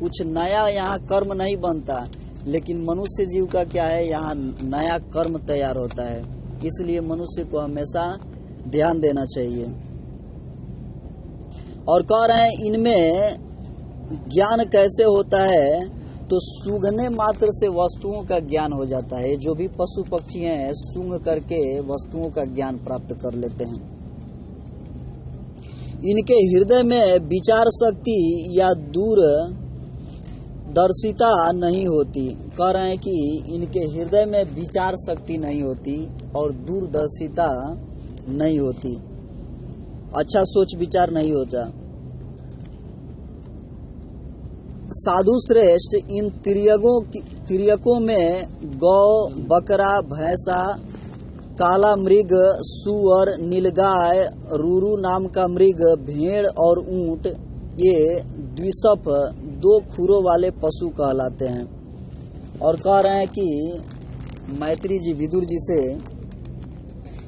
कुछ नया यहाँ कर्म नहीं बनता, लेकिन मनुष्य जीव का क्या है, यहाँ नया कर्म तैयार होता है। इसलिए मनुष्य को हमेशा ध्यान देना चाहिए। और कह रहे हैं इनमें ज्ञान कैसे होता है, तो सूंघने मात्र से वस्तुओं का ज्ञान हो जाता है। जो भी पशु पक्षी हैं सूंघ करके वस्तुओं का ज्ञान प्राप्त कर लेते हैं। इनके हृदय में विचार शक्ति या दूरदर्शिता नहीं होती। कह रहे हैं कि इनके हृदय में विचार शक्ति नहीं होती और दूरदर्शिता नहीं होती, अच्छा सोच विचार नहीं होता। साधु श्रेष्ठ इन तिर्यकों में गौ, बकरा, भैंसा, काला मृग, सुअर, नीलगाय, रूरू नाम का मृग, भेड़ और ऊंट, ये द्विसप 2 खुरों वाले पशु कहलाते हैं। और कह रहे हैं कि मैत्री जी विदुर जी से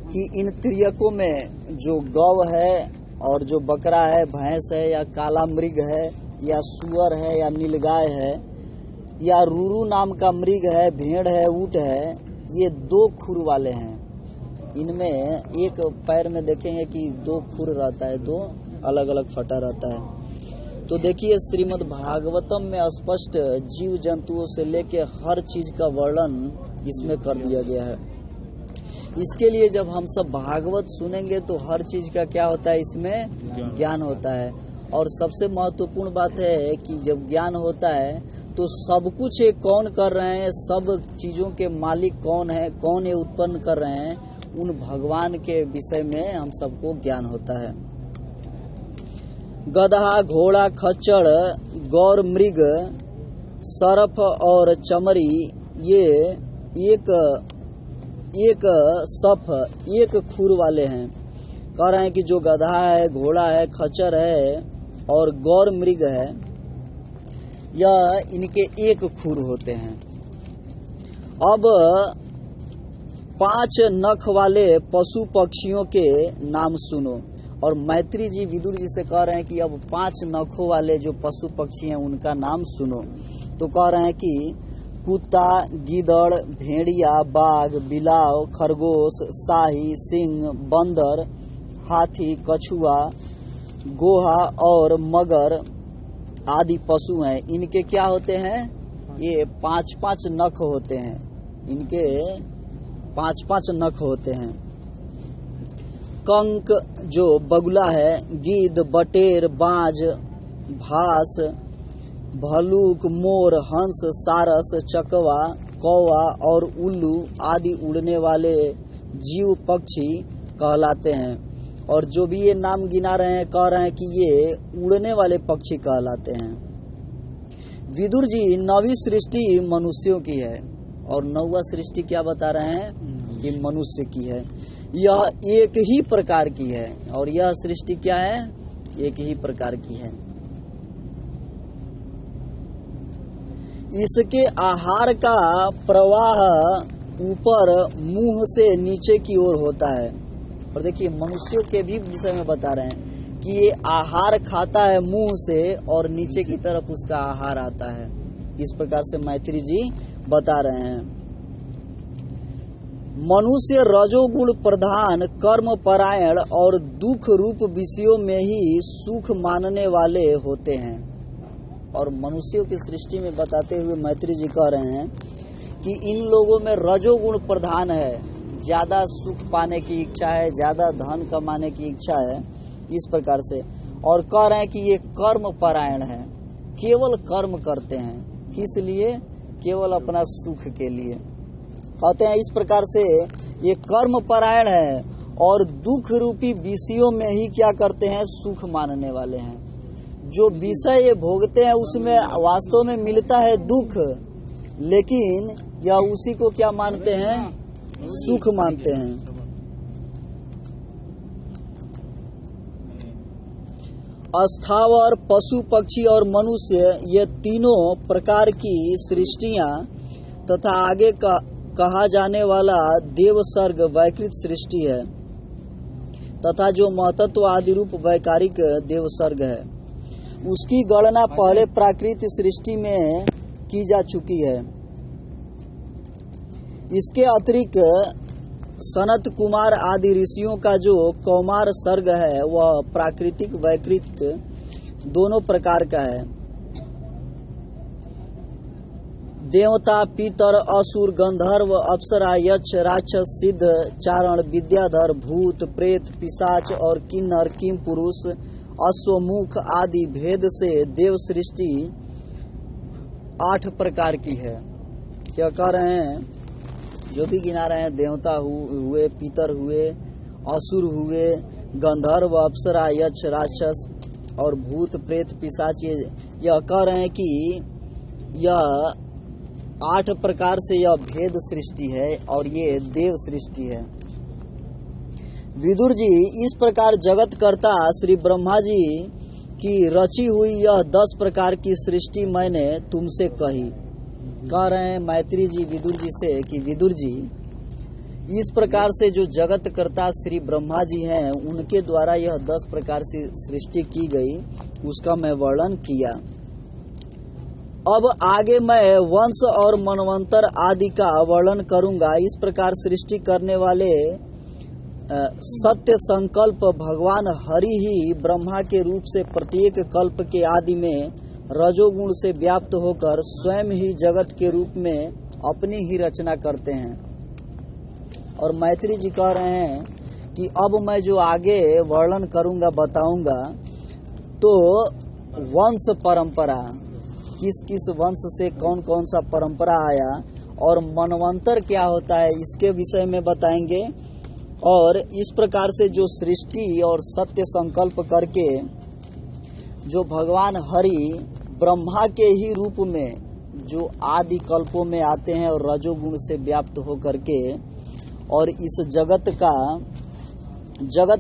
कि इन तिर्यकों में जो गौ है और जो बकरा है, भैंस है या काला मृग है या सुअर है या नीलगाय है या रूरू नाम का मृग है, भेड़ है, ऊंट है, ये 2 खुर वाले हैं। इनमें एक पैर में देखेंगे कि 2 खुर रहता है, 2 अलग अलग फटा रहता है। तो देखिए श्रीमद् भागवतम में स्पष्ट जीव जंतुओं से लेके हर चीज का वर्णन इसमें कर दिया गया है। इसके लिए जब हम सब भागवत सुनेंगे तो हर चीज का क्या होता है, इसमें ज्ञान होता है। और सबसे महत्वपूर्ण बात है कि जब ज्ञान होता है तो सब कुछ ये कौन कर रहे हैं, सब चीजों के मालिक कौन है, कौन ये उत्पन्न कर रहे हैं, उन भगवान के विषय में हम सबको ज्ञान होता है। गधा, घोड़ा, खच्चर, गौर मृग, सर्प और चमरी, ये एक सप 1 खुर वाले हैं। कह रहे हैं कि जो गधा है, घोड़ा है, खच्चर है और गौर मृग है, यह इनके 1 खुर होते हैं। अब 5 नख वाले पशु पक्षियों के नाम सुनो। और मैत्री जी विदुर जी से कह रहे हैं कि अब 5 नखों वाले जो पशु पक्षी हैं उनका नाम सुनो। तो कह रहे हैं कि कुत्ता, गिदड़, भेड़िया, बाघ, बिलाव, खरगोश, शाही, सिंह, बंदर, हाथी, कछुआ, गोहा और मगर आदि पशु हैं। इनके क्या होते हैं? ये 5-5 नख होते हैं। इनके 5-5 नख होते हैं। कंक जो बगुला है, गिद्ध, बटेर, बाज, भास, भलूक, मोर, हंस, सारस, चकवा, कौवा और उल्लू आदि उड़ने वाले जीव पक्षी कहलाते हैं। और जो भी ये नाम गिना रहे हैं कह रहे हैं कि ये उड़ने वाले पक्षी कहलाते हैं। विदुर जी 9वीं सृष्टि मनुष्यों की है और 9वां सृष्टि क्या बता रहे हैं कि मनुष्य की है। यह एक ही प्रकार की है और यह सृष्टि क्या है? एक ही प्रकार की है। इसके आहार का प्रवाह ऊपर मुंह से नीचे की ओर होता है। और देखिए मनुष्यों के भी विषय में बता रहे हैं कि ये आहार खाता है मुंह से और नीचे की तरफ उसका आहार आता है। इस प्रकार से मैत्री जी बता रहे हैं। मनुष्य रजोगुण प्रधान, कर्म परायण और दुख रूप विषयों में ही सुख मानने वाले होते हैं। और मनुष्यों की सृष्टि में बताते हुए मैत्री जी कह रहे हैं कि इन लोगों में रजोगुण प्रधान है, ज्यादा सुख पाने की इच्छा है, ज्यादा धन कमाने की इच्छा है, इस प्रकार से। और कह रहे हैं कि ये कर्म परायण है, केवल कर्म करते हैं। किस लिए? केवल अपना सुख के लिए। कहते हैं इस प्रकार से ये कर्म परायण है और दुख रूपी विषयों में ही क्या करते हैं? सुख मानने वाले हैं। जो विषय ये भोगते हैं उसमें वास्तव में मिलता है दुख, लेकिन यह उसी को क्या मानते हैं? सुख मानते हैं। स्थावर, पशु पक्षी और मनुष्य ये तीनों प्रकार की सृष्टियां तथा आगे का कहा जाने वाला देव सर्ग वैकृत सृष्टि है तथा जो महतत्व आदि रूप वैकारिक देव सर्ग है, उसकी गणना पहले प्राकृत सृष्टि में की जा चुकी है। इसके अतिरिक्त सनत कुमार आदि ऋषियों का जो कौमार सर्ग है वह प्राकृतिक वैकृत दोनों प्रकार का है। देवता, पितर, असुर, गंधर्व, अप्सरा, यक्ष, राक्षस, सिद्ध, चारण, विद्याधर, भूत, प्रेत, पिशाच और किन्नर, किम पुरुष, अश्वमुख आदि भेद से देव सृष्टि 8 प्रकार की है। क्या कह रहे हैं? जो भी गिना रहे हैं, देवता हुए, पितर हुए, असुर हुए, गंधर्व, अप्सरा, यक्ष, राक्षस और भूत, प्रेत, पिशाच, यह कह रहे हैं कि यह 8 प्रकार से यह भेद सृष्टि है और ये देव सृष्टि है। विदुर जी इस प्रकार जगत कर्ता श्री ब्रह्मा जी की रची हुई यह 10 प्रकार की सृष्टि मैंने तुमसे कही। कह रहे हैं मैत्री जी विदुर जी से कि विदुर जी इस प्रकार से जो जगत कर्ता श्री ब्रह्मा जी हैं उनके द्वारा यह 10 प्रकार से सृष्टि की गई, उसका मैं वर्णन किया। अब आगे मैं वंश और मनवंतर आदि का वर्णन करूंगा। इस प्रकार सृष्टि करने वाले सत्य संकल्प भगवान हरि ही ब्रह्मा के रूप से प्रत्येक कल्प के आदि में रजोगुण से व्याप्त होकर स्वयं ही जगत के रूप में अपनी ही रचना करते हैं। और मैत्री जी कह रहे हैं कि अब मैं जो आगे वर्णन करूंगा, बताऊंगा, तो वंश परंपरा, किस किस वंश से कौन कौन सा परंपरा आया और मनवंतर क्या होता है, इसके विषय में बताएंगे। और इस प्रकार से जो सृष्टि और सत्य संकल्प करके जो भगवान हरि ब्रह्मा के ही रूप में जो आदि कल्पों में आते हैं और रजोगुण से व्याप्त हो करके और इस जगत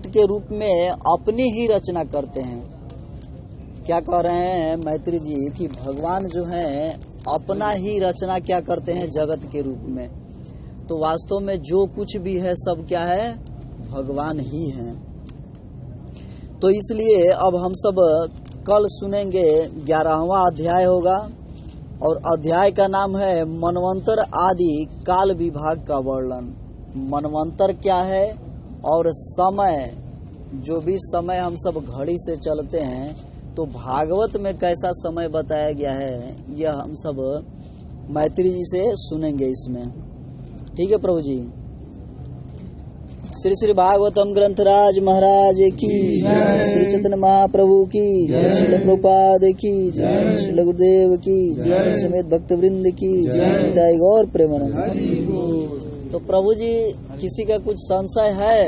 के रूप में अपनी ही रचना करते हैं। क्या कह रहे हैं मैत्री जी कि भगवान जो हैं अपना ही रचना क्या करते हैं जगत के रूप में। तो वास्तव में जो कुछ भी है सब क्या है, भगवान ही हैं। तो इसलिए अब हम सब कल सुनेंगे 11वां अध्याय होगा, और अध्याय का नाम है मनवंतर आदि काल विभाग का वर्णन। मनवंतर क्या है और समय, जो भी समय हम सब घड़ी से चलते हैं, तो भागवत में कैसा समय बताया गया है, यह हम सब मैत्री जी से सुनेंगे इसमें। ठीक है प्रभु जी। श्री श्री भागवतम ग्रंथराज महाराज की जय, श्री चैतन्य महाप्रभु की जय, श्रील प्रभुपाद की जय, श्रील गुरुदेव की जय, समेत भक्तवृंद की जय, दाई गौर प्रेमानंद। तो प्रभु जी किसी का कुछ संशय है,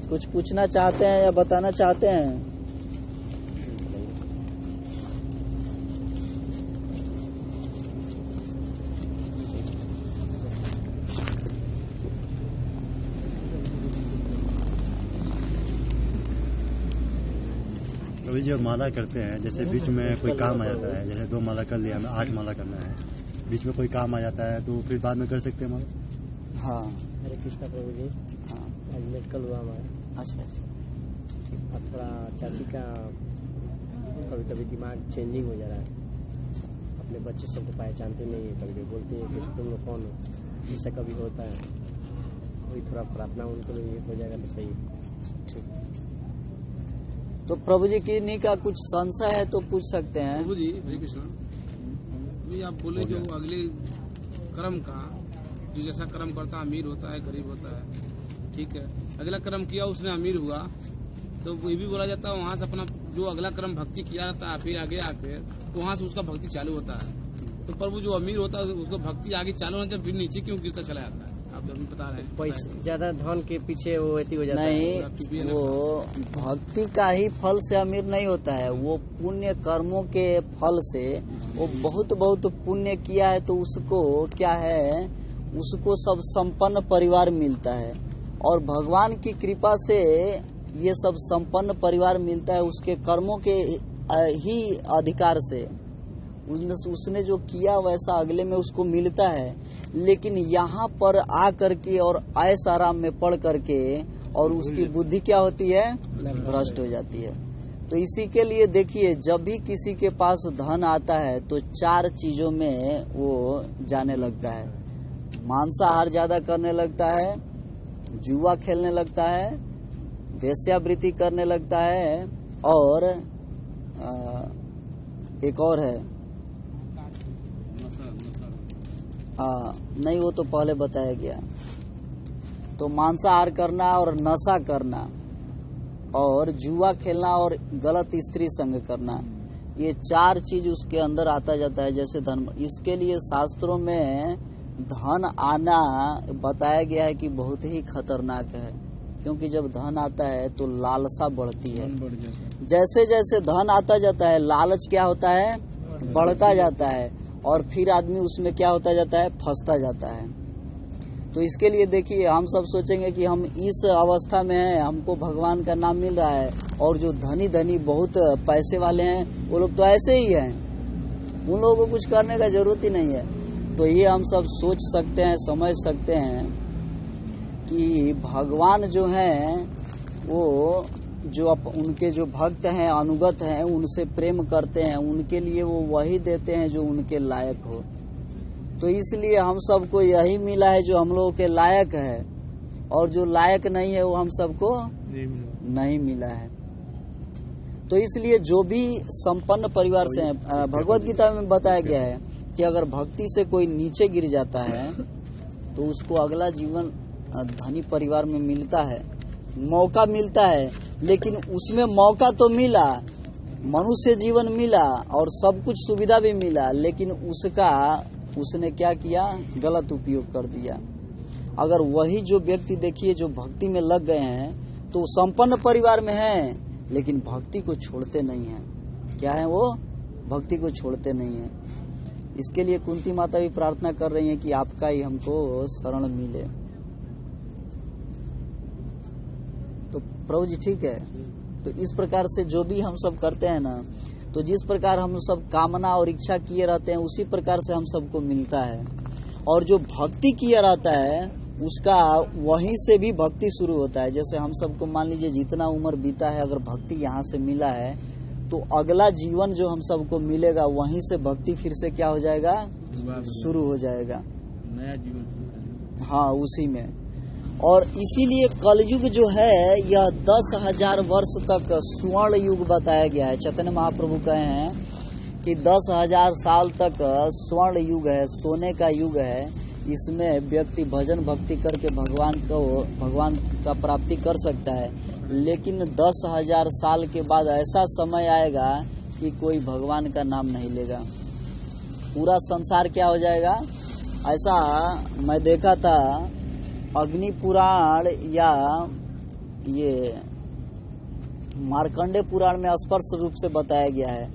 कुछ पूछना चाहते हैं या बताना चाहते हैं? अभी जो माला करते हैं, जैसे बीच में कोई काम आ जाता है, जैसे 2 माला कर लिया, हमें 8 माला करना है, बीच में कोई काम आ जाता है तो फिर बाद में कर सकते हैं माला? हाँ। हरे कृष्णा प्रभु जी। हाँ। आज मेडिकल हुआ हमारा। अच्छा। अब थोड़ा चाची का कभी कभी दिमाग चेंजिंग हो जा रहा है, अपने बच्चे सब को पहचानते नहीं है, कभी बोलते हैं कि तुम लोग कौन हो, ऐसा कभी होता है। वही थोड़ा प्रार्थना उनको लिए हो जाएगा तो सही। ठीक। तो प्रभु जी किन्हीं का कुछ संशय है तो पूछ सकते हैं। प्रभु जी हरे कृष्ण, अभी आप बोले जो अगले कर्म का, जो जैसा कर्म करता है अमीर होता है गरीब होता है, ठीक है, अगला कर्म किया उसने अमीर हुआ, तो ये भी बोला जाता है वहाँ से अपना जो अगला कर्म भक्ति किया जाता है, फिर आगे आकर तो वहाँ से उसका भक्ति चालू होता है। तो प्रभु जो अमीर होता है उसको भक्ति आगे चालू होने से फिर नीचे क्यों गिरता चला जाता है, आप जब बता रहे हैं। पैसे ज्यादा धन के पीछे वो ऐसी हो जाता है। नहीं, वो भक्ति का ही फल से अमीर नहीं होता है, वो पुण्य कर्मों के फल से, वो बहुत बहुत पुण्य किया है तो उसको क्या है, उसको सब संपन्न परिवार मिलता है, और भगवान की कृपा से ये सब संपन्न परिवार मिलता है उसके कर्मों के ही अधिकार से। उसने जो किया वैसा अगले में उसको मिलता है, लेकिन यहाँ पर आ करके और ऐश आराम में पढ़ करके और उसकी बुद्धि क्या होती है, भ्रष्ट हो जाती है। तो इसी के लिए देखिए, जब भी किसी के पास धन आता है तो 4 चीजों में वो जाने लगता है। मांसाहार ज्यादा करने लगता है, जुआ खेलने लगता है, वेश्यावृत्ति करने लगता है, और एक और है, नहीं वो तो पहले बताया गया। तो मांसाहार करना और नशा करना और जुआ खेलना और गलत स्त्री संग करना, ये 4 चीज उसके अंदर आता जाता है जैसे धन। इसके लिए शास्त्रों में धन आना बताया गया है कि बहुत ही खतरनाक है, क्योंकि जब धन आता है तो लालसा बढ़ती है। जैसे जैसे धन आता जाता है लालच क्या होता है, बढ़ता जाता है, और फिर आदमी उसमें क्या होता जाता है, फंसता जाता है। तो इसके लिए देखिए, हम सब सोचेंगे कि हम इस अवस्था में हैं, हमको भगवान का नाम मिल रहा है, और जो धनी धनी बहुत पैसे वाले हैं वो लोग तो ऐसे ही हैं, उन लोगों को कुछ करने का जरूरत ही नहीं है। तो ये हम सब सोच सकते हैं, समझ सकते हैं कि भगवान जो हैं वो जो उनके जो भक्त हैं, अनुगत हैं, उनसे प्रेम करते हैं, उनके लिए वो वही देते हैं जो उनके लायक हो। तो इसलिए हम सबको यही मिला है जो हम लोगों के लायक है, और जो लायक नहीं है वो हम सबको नहीं मिला है। तो इसलिए जो भी संपन्न परिवार से है, भगवत गीता में बताया गया है कि अगर भक्ति से कोई नीचे गिर जाता है तो उसको अगला जीवन धनी परिवार में मिलता है, मौका मिलता है। लेकिन उसमें मौका तो मिला, मनुष्य जीवन मिला और सब कुछ सुविधा भी मिला, लेकिन उसने क्या किया, गलत उपयोग कर दिया। अगर वही जो व्यक्ति देखिए जो भक्ति में लग गए हैं तो संपन्न परिवार में हैं, लेकिन भक्ति को छोड़ते नहीं हैं। क्या है वो, भक्ति को छोड़ते नहीं हैं। इसके लिए कुंती माता भी प्रार्थना कर रही हैं कि आपका ही हमको शरण मिले। तो प्रभु जी ठीक है। तो इस प्रकार से जो भी हम सब करते हैं ना, तो जिस प्रकार हम सब कामना और इच्छा किए रहते हैं उसी प्रकार से हम सबको मिलता है। और जो भक्ति किया रहता है उसका वहीं से भी भक्ति शुरू होता है। जैसे हम सबको मान लीजिए जितना उम्र बीता है, अगर भक्ति यहाँ से मिला है तो अगला जीवन जो हम सबको मिलेगा वहीं से भक्ति फिर से क्या हो जाएगा, शुरू हो जाएगा, नया जीवन। हाँ, उसी में। और इसीलिए कलयुग जो है यह 10,000 वर्ष तक स्वर्ण युग बताया गया है। चैतन्य महाप्रभु कहे हैं कि 10,000 साल तक स्वर्ण युग है, सोने का युग है। इसमें व्यक्ति भजन भक्ति करके भगवान का प्राप्ति कर सकता है। लेकिन 10,000 साल के बाद ऐसा समय आएगा कि कोई भगवान का नाम नहीं लेगा, पूरा संसार क्या हो जाएगा। ऐसा मैं देखा था अग्नि पुराण या ये मार्कंडे पुराण में स्पष्ट रूप से बताया गया है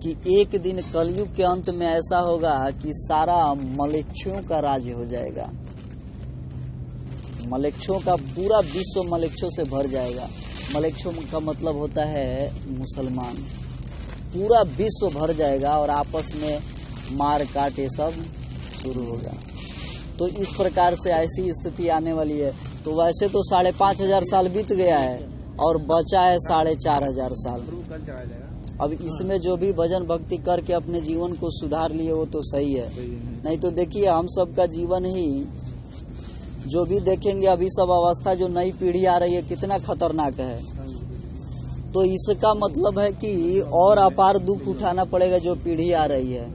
कि एक दिन कलयुग के अंत में ऐसा होगा कि सारा मलेच्छों का राज्य हो जाएगा। मलेच्छों का पूरा विश्व मलेच्छों से भर जाएगा। मलेच्छों का मतलब होता है मुसलमान। पूरा विश्व भर जाएगा और आपस में मार काट ये सब शुरू होगा। तो इस प्रकार से ऐसी स्थिति आने वाली है। तो वैसे तो 5,500 साल बीत गया है और बचा है 4,500 साल। अब इसमें जो भी भजन भक्ति करके अपने जीवन को सुधार लिए वो तो सही है, नहीं तो देखिए हम सबका जीवन ही जो भी देखेंगे अभी सब अवस्था जो नई पीढ़ी आ रही है कितना खतरनाक है। तो इसका मतलब है कि और अपार दुख उठाना पड़ेगा जो पीढ़ी आ रही है।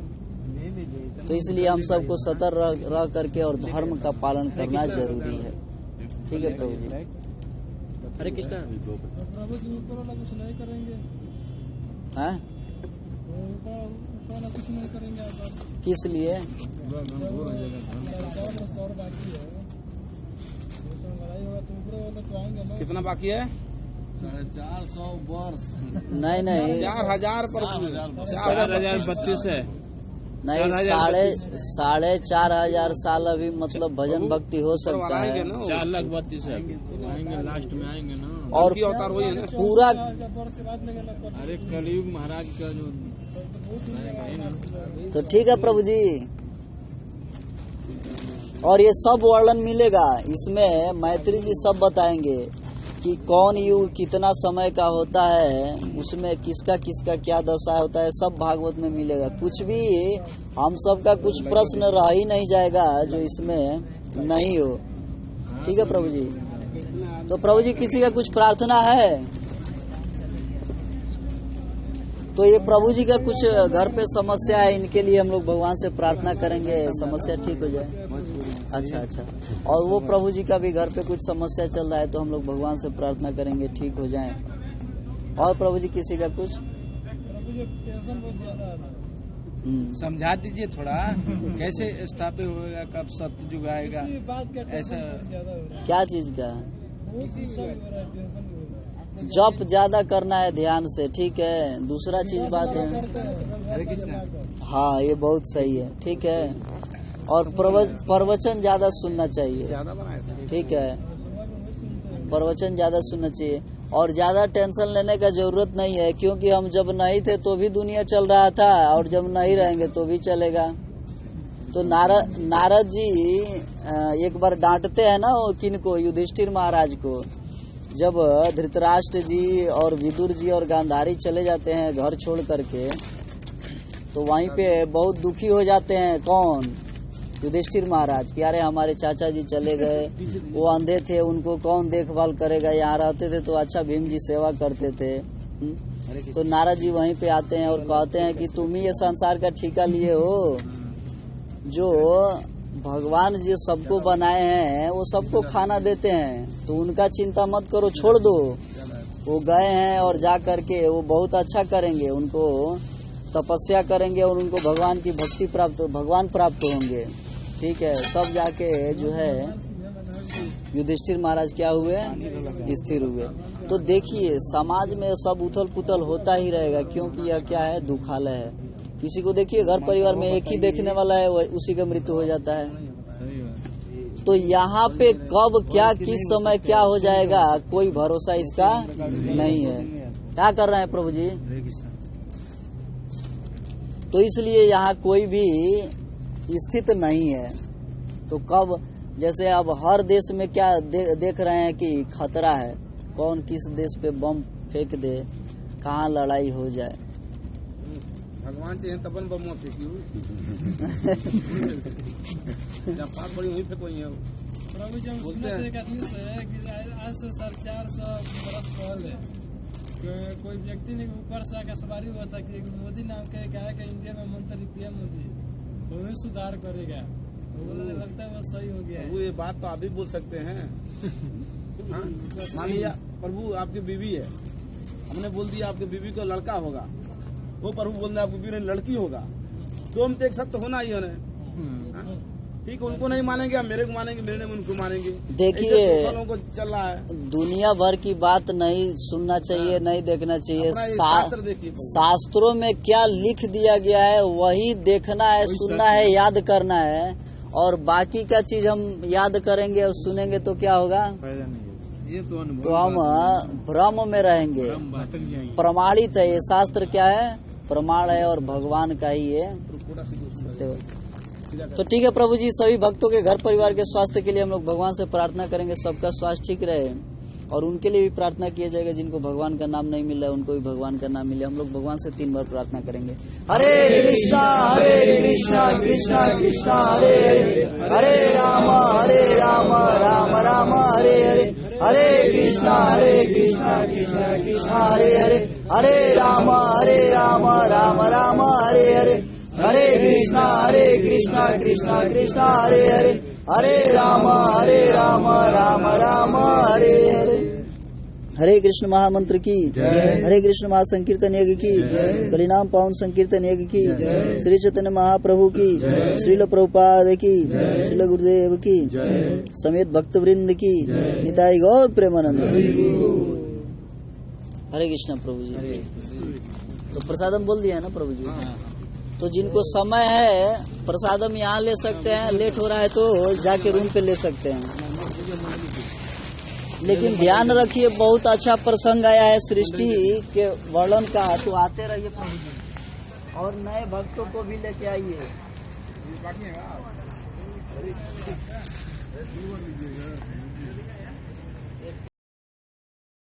तो इसलिए हम सबको सतर्क रह करके और धर्म का पालन करना जरूरी है। ठीक है प्रभु जी। हरे कृष्णा। प्रभु जी ऊपर वाला कुछ नहीं करेंगे, हैं? ऊपर वाला कुछ नहीं करेंगे। किस लिए? कितना बाकी है? 450 वर्ष। नहीं 4,000 पर 4,032 है। नहीं, 4,500 साल अभी मतलब भजन भक्ति हो सकता है। 4,32 है। आएंगे लास्ट में आएंगे ना। और अवतार वही है ना पूरा। अरे कलयुग महाराज का जो तो ठीक है प्रभु जी। और ये सब वर्णन मिलेगा इसमें। मैत्री जी सब बताएंगे कि कौन युग कितना समय का होता है, उसमें किसका किसका क्या दशा होता है, सब भागवत में मिलेगा। कुछ भी हम सब का कुछ प्रश्न रह ही नहीं जाएगा जो इसमें नहीं हो। ठीक है प्रभु जी। तो प्रभु जी किसी का कुछ प्रार्थना है तो ये प्रभु जी का कुछ घर पे समस्या है, इनके लिए हम लोग भगवान से प्रार्थना करेंगे समस्या ठीक हो जाए। अच्छा। और वो प्रभु जी का भी घर पे कुछ समस्या चल रहा है तो हम लोग भगवान से प्रार्थना करेंगे ठीक हो जाए। और प्रभु जी किसी का कुछ? प्रभु जी टेंशन बहुत ज्यादा है। समझा दीजिए थोड़ा कैसे स्थापित होगा, कब सतयुग आएगा, ऐसा क्या चीज का? जप ज्यादा करना है ध्यान से। ठीक है। दूसरा चीज बात है। हरे कृष्णा। हाँ ये बहुत सही है। ठीक है। और प्रवचन ज्यादा सुनना चाहिए। ठीक है। प्रवचन ज्यादा सुनना चाहिए और ज्यादा टेंशन लेने का जरूरत नहीं है, क्योंकि हम जब नहीं थे तो भी दुनिया चल रहा था और जब नहीं रहेंगे तो भी चलेगा। तो नारद जी एक बार डांटते हैं ना वो किनको, युधिष्ठिर महाराज को। जब धृतराष्ट्र जी और विदुर जी और गांधारी चले जाते हैं घर छोड़ करके, तो वहीं पे बहुत दुखी हो जाते हैं। कौन? युधिष्ठिर महाराज कि अरे हमारे चाचा जी चले गए, वो अंधे थे, उनको कौन देखभाल करेगा, यहाँ रहते थे तो अच्छा भीम जी सेवा करते थे। तो नारद जी वहीं पे आते हैं और कहते हैं कि तुम ही ये संसार का ठेका लिए हो। जो भगवान जो सबको बनाए हैं वो सबको खाना देते हैं, तो उनका चिंता मत करो, छोड़ दो। वो गए हैं और जा करके वो बहुत अच्छा करेंगे, उनको तपस्या करेंगे और उनको भगवान की भक्ति भगवान प्राप्त होंगे। ठीक है। सब जाके जो है युधिष्ठिर महाराज क्या हुए? स्थिर हुए। तो देखिए समाज में सब उथल पुथल होता ही रहेगा, क्योंकि यह क्या है? दुखालय है। किसी को देखिए घर परिवार में एक ही देखने वाला है, उसी का मृत्यु हो जाता है। तो यहाँ पे कब क्या किस समय क्या हो जाएगा कोई भरोसा इसका नहीं है। क्या कर रहे हैं प्रभु जी? तो इसलिए यहाँ कोई भी स्थित नहीं है। तो कब, जैसे अब हर देश में क्या देख रहे हैं कि खतरा है, कौन किस देश पे बम फेंक दे, कहाँ लड़ाई हो जाए। भगवान चाहिए तबन बम फेंकी हुई जब पास बड़ी वहीं पे कोई है। प्रभु जी हम सुने थे एक आदमी से कि आज से 450 बरस पहले कोई व्यक्ति ने ऊपर से आकर सवारी हुआ था कि मोदी नाम का एक आएगा इंडिया में मंत्री पीएम मोदी, वो भी सुधार करेगा। तो बोले लगता है वो सही हो गया प्रभु है। ये बात तो आप भी बोल सकते हैं। हाँ? मानिए प्रभु आपकी बीवी है, हमने बोल दिया आपकी बीवी को लड़का होगा, वो प्रभु बोल दिया आपकी बीवी ने लड़की होगा, तो हम तो एक सत्य होना ही है। ठीक, उनको नहीं मानेंगे, आप मेरे को मानेंगे, मेरे में उनको मानेंगे। देखिए, लोगों को चल रहा है, दुनिया भर की बात नहीं सुनना चाहिए, नहीं देखना चाहिए। अपना ये शास्त्र देखिए प्रभु। शास्त्रों में क्या लिख दिया गया है वही देखना है, सुनना है, याद करना है। और बाकी का चीज हम याद करेंगे और सुनेंगे तो क्या होगा, ये तो हम भ्रम में रहेंगे। प्रमाणित है ये शास्त्र, क्या है, प्रमाण है और भगवान का ही ये। तो ठीक है प्रभु जी, सभी भक्तों के घर परिवार के स्वास्थ्य के लिए हम लोग भगवान से प्रार्थना करेंगे, सबका स्वास्थ्य ठीक रहे। और उनके लिए भी प्रार्थना किया जाएगा जिनको भगवान का नाम नहीं मिला है, उनको भी भगवान का नाम मिले। हम लोग भगवान से 3 बार प्रार्थना करेंगे। हरे कृष्णा कृष्णा कृष्णा हरे हरे, हरे राम राम राम हरे हरे, हरे कृष्णा कृष्णा कृष्णा हरे हरे, हरे राम राम राम हरे हरे, हरे कृष्णा कृष्णा कृष्णा हरे हरे, हरे राम राम राम हरे हरे। हरे कृष्ण महामंत्र की, हरे कृष्ण महासंकीर्तन यज्ञ की, कलिनाम पावन संकीर्तन यज्ञ की, श्री चैतन्य महाप्रभु की, श्रील प्रभुपाद की, श्रील गुरुदेव की, समेत भक्त वृंद की, निताई गौर प्रेमानंद। हरे कृष्ण प्रभु जी। तो प्रसादम बोल दिया है ना प्रभु जी। तो जिनको समय है प्रसादम यहाँ ले सकते हैं, लेट हो रहा है तो जाके रूम पे ले सकते हैं। लेकिन ध्यान रखिए, बहुत अच्छा प्रसंग आया है सृष्टि के वर्णन का, तो आते रहिए प्रभु जी और नए भक्तों को भी लेके आइए।